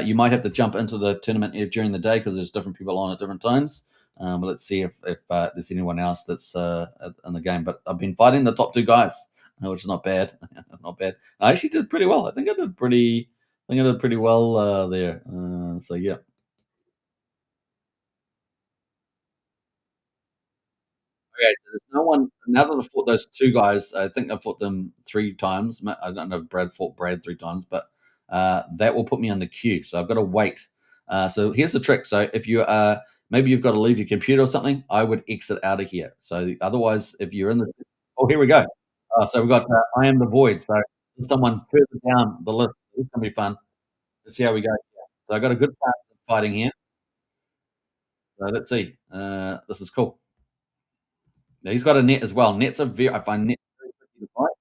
you might have to jump into the tournament during the day because there's different people on at different times. But let's see if there's anyone else that's in the game. But I've been fighting the top two guys, which is not bad. Not bad. I actually did pretty well. I think I did pretty well there. So yeah. Okay, so there's no one now that I've fought those 2 guys, I think I've fought them 3 times. I don't know if Brad fought Brad 3 times, but, that will put me on the queue, so I've gotta wait. So here's the trick, so if you, maybe you've got to leave your computer or something, I would exit out of here. So otherwise, if you're in the oh, here we go. So we've got, I am the void, so there's someone further down the list. This is gonna be fun. Let's see how we go. So I got a good chance of fighting here. So let's see. This is cool. Now he's got a net as well. Nets are very I find nets very tricky to fight,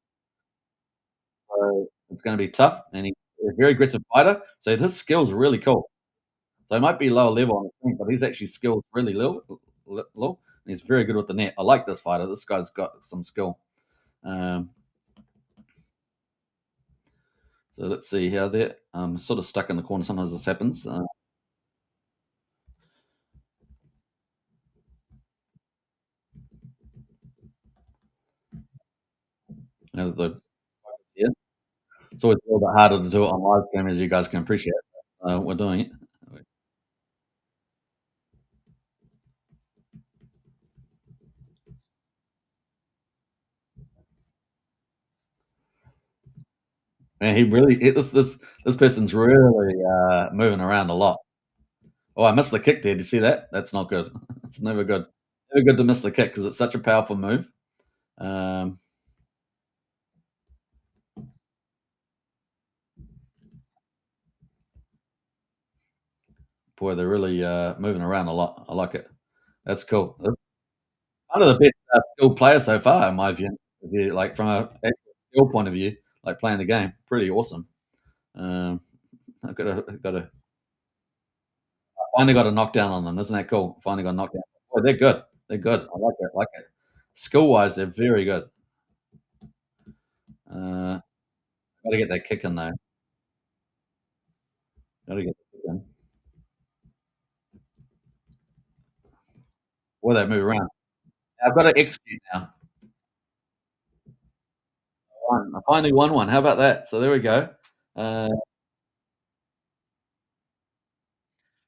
so it's gonna be tough, and he's a very aggressive fighter, so his skill's really cool. So he might be lower level on the screen, but he's actually skilled really low, and he's very good with the net. I like this fighter. This guy's got some skill. Um, so let's see how there. I'm sort of stuck in the corner. Sometimes this happens. Now that the yeah, it's always a little bit harder to do it on live stream, as you guys can appreciate. We're doing it. Man, this person's really moving around a lot. Oh, I missed the kick there. Did you see that? That's not good. It's never good. Never good to miss the kick because it's such a powerful move. Um, Boy, they're really moving around a lot. I like it. That's cool. That's one of the best skilled players so far, in my view. If you like from a actual skill point of view, like playing the game, pretty awesome. Um, I've finally got a knockdown on them. Isn't that cool? Finally got a knockdown. Boy, they're good. They're good. I like it. I like it. Skill wise, they're very good. Got to get that kick in though. Got to get the kick in. Boy, they move around. I've got to execute now. I finally won one. How about that? So there we go. Uh,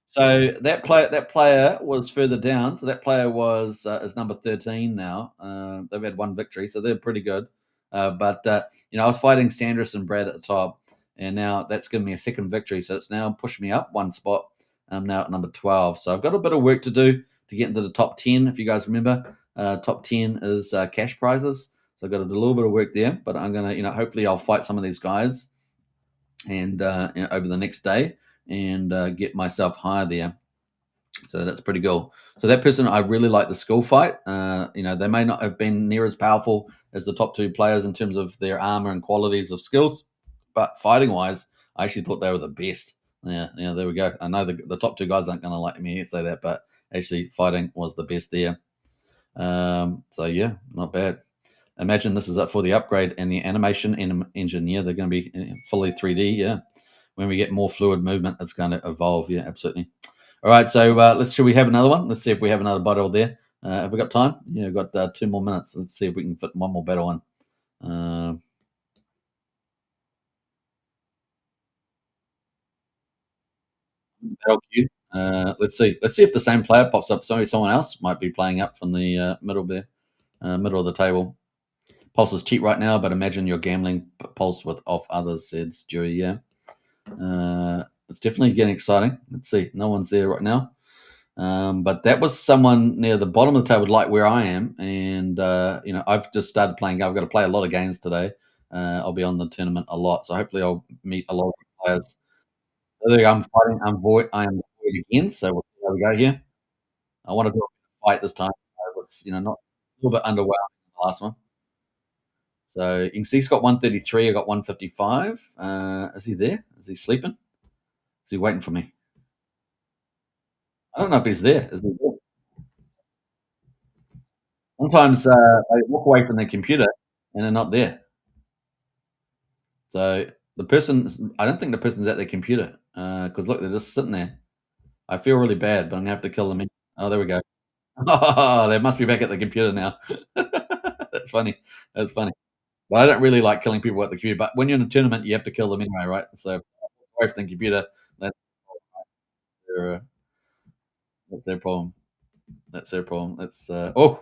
so that player was further down. So that player was is number 13 now. They've had one victory, so they're pretty good. But I was fighting Sandris and Brad at the top, and now that's given me a second victory. So it's now pushed me up one spot. I'm now at number 12. So I've got a bit of work to do to get into the top 10. If you guys remember, top 10 is cash prizes. So I've got to do a little bit of work there. But I'm gonna, hopefully I'll fight some of these guys and over the next day and get myself higher there. So that's pretty cool. So that person, I really like the skill fight. They may not have been near as powerful as the top two players in terms of their armor and qualities of skills, but fighting wise, I actually thought they were the best. Yeah, there we go. I know the top two guys aren't going to like me say that, but actually fighting was the best there. So yeah, not bad. Imagine this is up for the upgrade and the animation engine. Yeah, they're going to be fully 3D. Yeah, when we get more fluid movement, it's going to evolve. Yeah, absolutely. All right, so should we have another one? Let's see if we have another battle there. Have we got time? Yeah, we've got 2 more minutes. Let's see if we can fit one more battle in. Uh, Battle queue. Let's see. Let's see if the same player pops up. Sorry, someone else might be playing up from the middle there, middle of the table. Pulse is cheap right now, but imagine you're gambling Pulse with off others, said Stewie. Yeah. It's definitely getting exciting. Let's see. No one's there right now. But that was someone near the bottom of the table, like where I am. And, I've just started playing. I've got to play a lot of games today. I'll be on the tournament a lot. So hopefully I'll meet a lot of players. So there we go. I'm fighting. I am void again. So we'll see how we go here. I want to do a fight this time. I was, not a little bit underwhelmed in the last one. So you can see he's got 133. I got 155. Is he there? Is he sleeping? Is he waiting for me? I don't know if he's there. Is he there? Sometimes they walk away from their computer and they're not there. So the person, I don't think the person's at their computer because look, they're just sitting there. I feel really bad, but I'm gonna have to kill them. Oh, there we go. Oh, they must be back at the computer now. That's funny. That's funny. But I don't really like killing people at the computer. But when you're in a tournament, you have to kill them anyway, right? So away from the computer, that's their, that's their problem. That's their problem. That's oh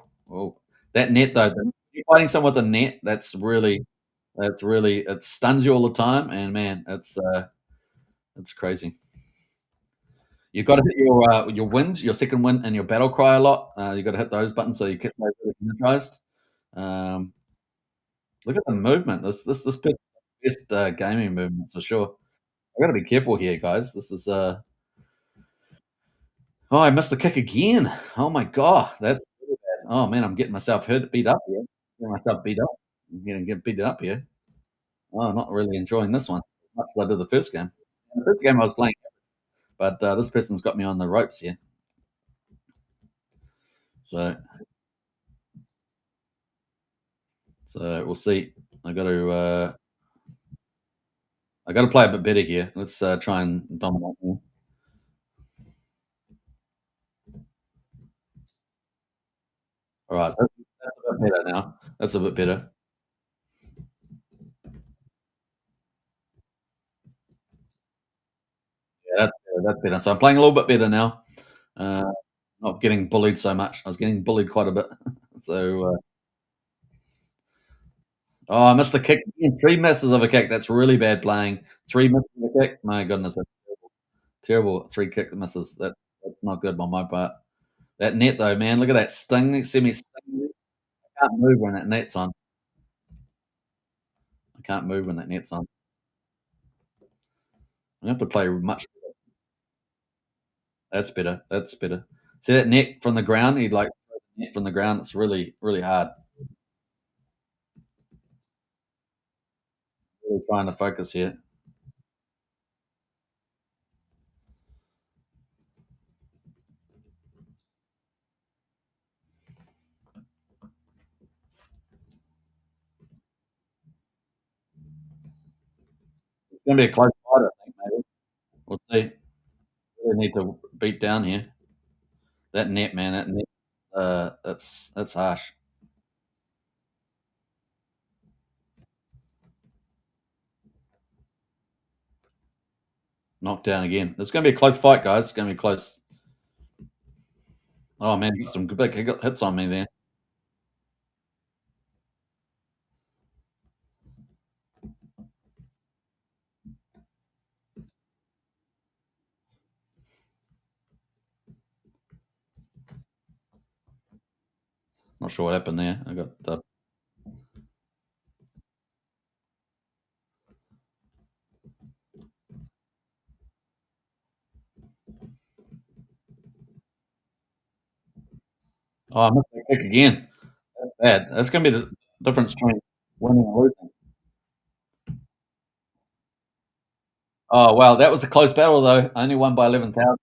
that net though. You're fighting someone with a net. That's really it stuns you all the time, and man, it's crazy. You've got to hit your wind, your second wind, and your battle cry a lot. You've got to hit those buttons so you get those really energized. Um, Look at the movement. This best gaming movements for sure. I got to be careful here, guys. This is oh, I missed the kick again. Oh my god, that's really bad. Oh man, I'm getting myself hurt, beat up here. Getting myself beat up. I'm gonna get beat up here. Oh, I'm not really enjoying this one as much as I did the first game. The first game I was playing, but this person's got me on the ropes here. So we'll see. I got to play a bit better here. Let's try and dominate here. All right, so that's a bit better now. That's a bit better. Yeah, that's better. That's better. So I'm playing a little bit better now. Uh, Not getting bullied so much. I was getting bullied quite a bit. So oh, I missed the kick again. 3 misses of a kick. That's really bad playing. 3 misses of a kick. My goodness, that's terrible. Terrible 3 kick misses. That's not good on my part. That net though, man, look at that sting. See me sting. I can't move when that net's on. I can't move when that net's on. I have to play much. That's better. That's better. See that net from the ground? He'd like throw the net from the ground. It's really, really hard. Really trying to focus here. It's gonna be a close fight, I think, maybe. We'll see. Really need to beat down here. That net, man, that net, that's harsh. Knocked down again. It's gonna be a close fight, guys. It's gonna be close. Oh man, he got some big hits on me there. Not sure what happened there. I got oh, I missed that kick again. That's bad. That's gonna be the difference between winning and losing. Oh wow, that was a close battle though. I only won by 11,000.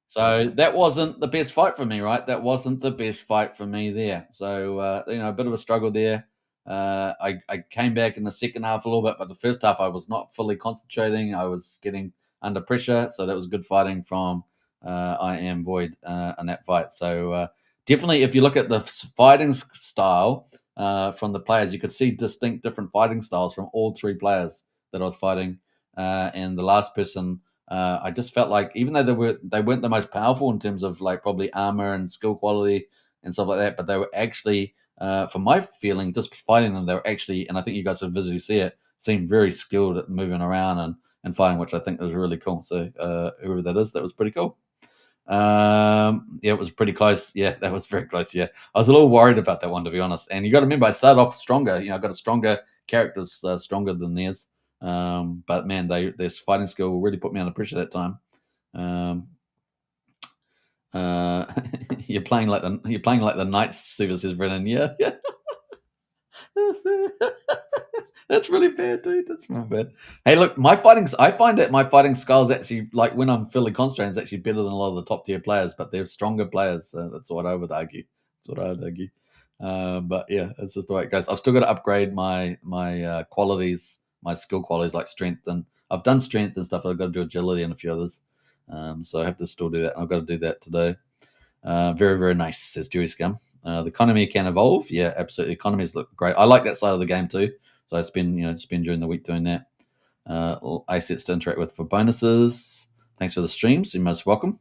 So that wasn't the best fight for me, right? That wasn't the best fight for me there. So a bit of a struggle there. I came back in the second half a little bit, but the first half I was not fully concentrating. I was getting under pressure, so that was good fighting from I am Void in that fight. So definitely, if you look at the fighting style from the players, you could see distinct different fighting styles from all 3 players that I was fighting, and the last person I just felt like even though they weren't the most powerful in terms of like probably armor and skill quality and stuff like that, but they were actually, from my feeling, just fighting them, they were actually, and I think you guys have visually see it, seemed very skilled at moving around and fighting, which I think was really cool. So whoever that is, that was pretty cool. Yeah, it was pretty close. Yeah, that was very close. Yeah, I was a little worried about that one to be honest. And you got to remember, I started off stronger. I got a stronger characters, stronger than theirs. But man, their fighting skill really put me under pressure that time. Um, uh, you're playing like the Knights. Super says Brennan. Yeah, yeah. That's really bad, dude. That's really bad. Hey, look, I find that my fighting skill is actually like when I'm fully constrained, is actually better than a lot of the top tier players, but they're stronger players. That's what I would argue. That's what I would argue. But yeah, it's just the way it goes. I've still got to upgrade my qualities, my skill qualities like strength, and I've done strength and stuff. I've got to do agility and a few others. So I have to still do that. I've got to do that today. Very, very nice, says Dewey Scum. The economy can evolve. Yeah, absolutely. Economies look great. I like that side of the game too. So I spend during the week doing that. Assets to interact with for bonuses. Thanks for the streams. You're most welcome.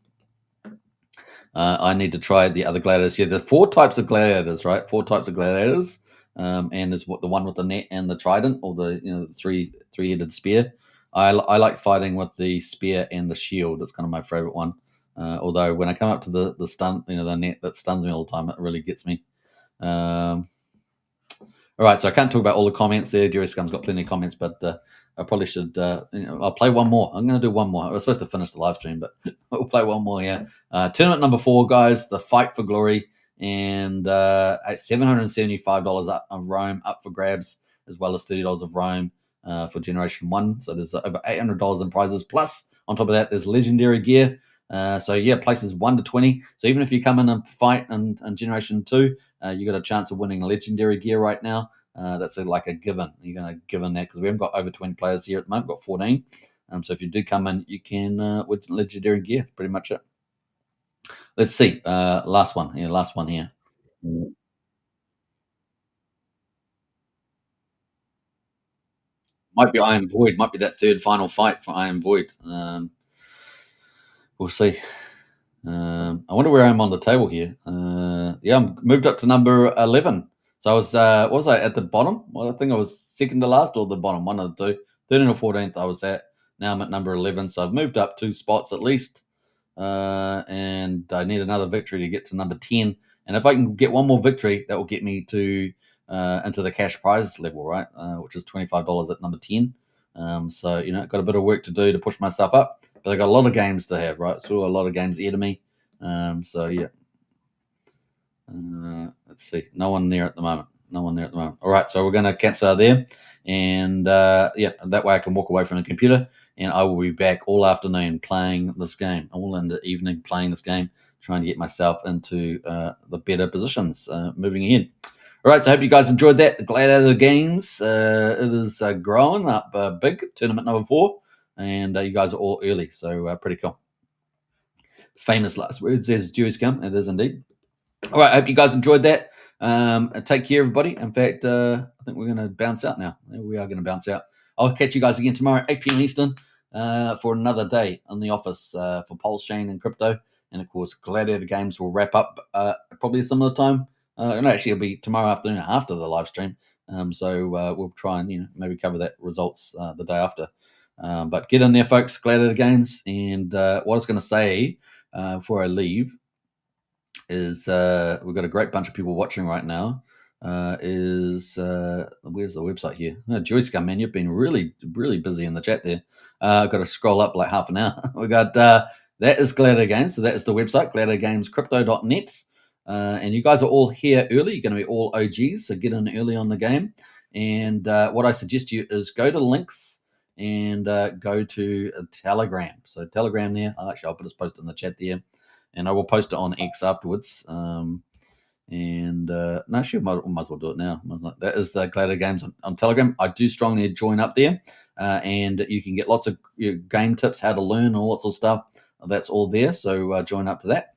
I need to try the other gladiators. Yeah, there's 4 types of gladiators, right? 4 types of gladiators. And there's the one with the net and the trident, or the three-headed spear. I like fighting with the spear and the shield. It's kind of my favorite one. Although when I come up to the stun, the net that stuns me all the time, it really gets me. All right, so I can't talk about all the comments there. Jerry Scum's got plenty of comments, but I probably should. I'll play one more. I'm going to do one more. I was supposed to finish the live stream, but we'll play one more. Yeah, tournament number 4, guys. The Fight for Glory, and at $775 up of Rome up for grabs, as well as $30 of Rome for Generation 1. So there's over $800 in prizes. Plus, on top of that, there's legendary gear. So yeah, places 1 to 20. So even if you come in and fight in Generation 2, you got a chance of winning legendary gear right now. That's like a given. You're going to give in that because we haven't got over 20 players here at the moment. We've got 14. So if you do come in, you can with legendary gear. That's pretty much it. Let's see. Last one. Yeah, last one here. Might be Iron Void. Might be that third final fight for Iron Void. We'll see. I wonder where I am on the table here. Yeah, I'm moved up to number 11. So I was, what was I at the bottom? Well, I think I was second to last or the bottom, one of the two. 13th or 14th I was at. Now I'm at number 11. So I've moved up 2 spots at least. And I need another victory to get to number 10. And if I can get one more victory, that will get me to into the cash prizes level, right? Which is $25 at number 10. So, got a bit of work to do to push myself up. But I got a lot of games to have, right? So a lot of games ahead of me. So yeah. Let's see. No one there at the moment. All right, so we're going to cancel there, and that way I can walk away from the computer, and I will be back all afternoon playing this game, all in the evening playing this game, trying to get myself into the better positions moving ahead. All right, so I hope you guys enjoyed that. The Gladiator Games, it is growing up big, tournament number 4, and you guys are all early, so pretty cool. Famous last words, says Jewish Gum. It is indeed. All right, I hope you guys enjoyed that. Take care, everybody. In fact, I think we're going to bounce out now. We are going to bounce out. I'll catch you guys again tomorrow, 8 p.m. Eastern, for another day in the office for PulseChain and crypto. And, of course, Gladiator Games will wrap up probably a similar time. No, actually, it'll be tomorrow afternoon after the live stream. So we'll try and maybe cover that results the day after. But get in there, folks, Gladiator Games. And what I was going to say before I leave is we've got a great bunch of people watching right now. Where's the website here? Joyce Gum, man, you've been really, really busy in the chat there. I've got to scroll up like half an hour. We got that is Gladiator Games. So that is the website, gladiatorgamescrypto.net. And you guys are all here early. You're going to be all OGs, so get in early on the game. And what I suggest to you is go to links and go to Telegram. So Telegram there. I'll put this post in the chat there. And I will post it on X afterwards. No, actually, might as well do it now. That is the Gladiator Games on Telegram. I do strongly join up there. And you can get lots of game tips, how to learn, all sorts of stuff. That's all there. So join up to that.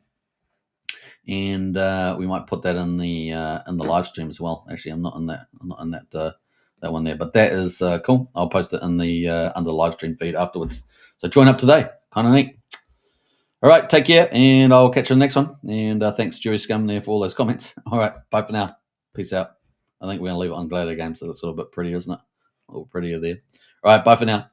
And we might put that in the live stream as well. Actually, I'm not in that one there. But that is cool. I'll post it in the under the live stream feed afterwards. So join up today. Kind of neat. All right, take care, and I'll catch you on the next one. And thanks, Jerry Scum, there for all those comments. All right, bye for now. Peace out. I think we're going to leave it on Gladiator Games, so that's a little bit prettier, isn't it? A little prettier there. All right, bye for now.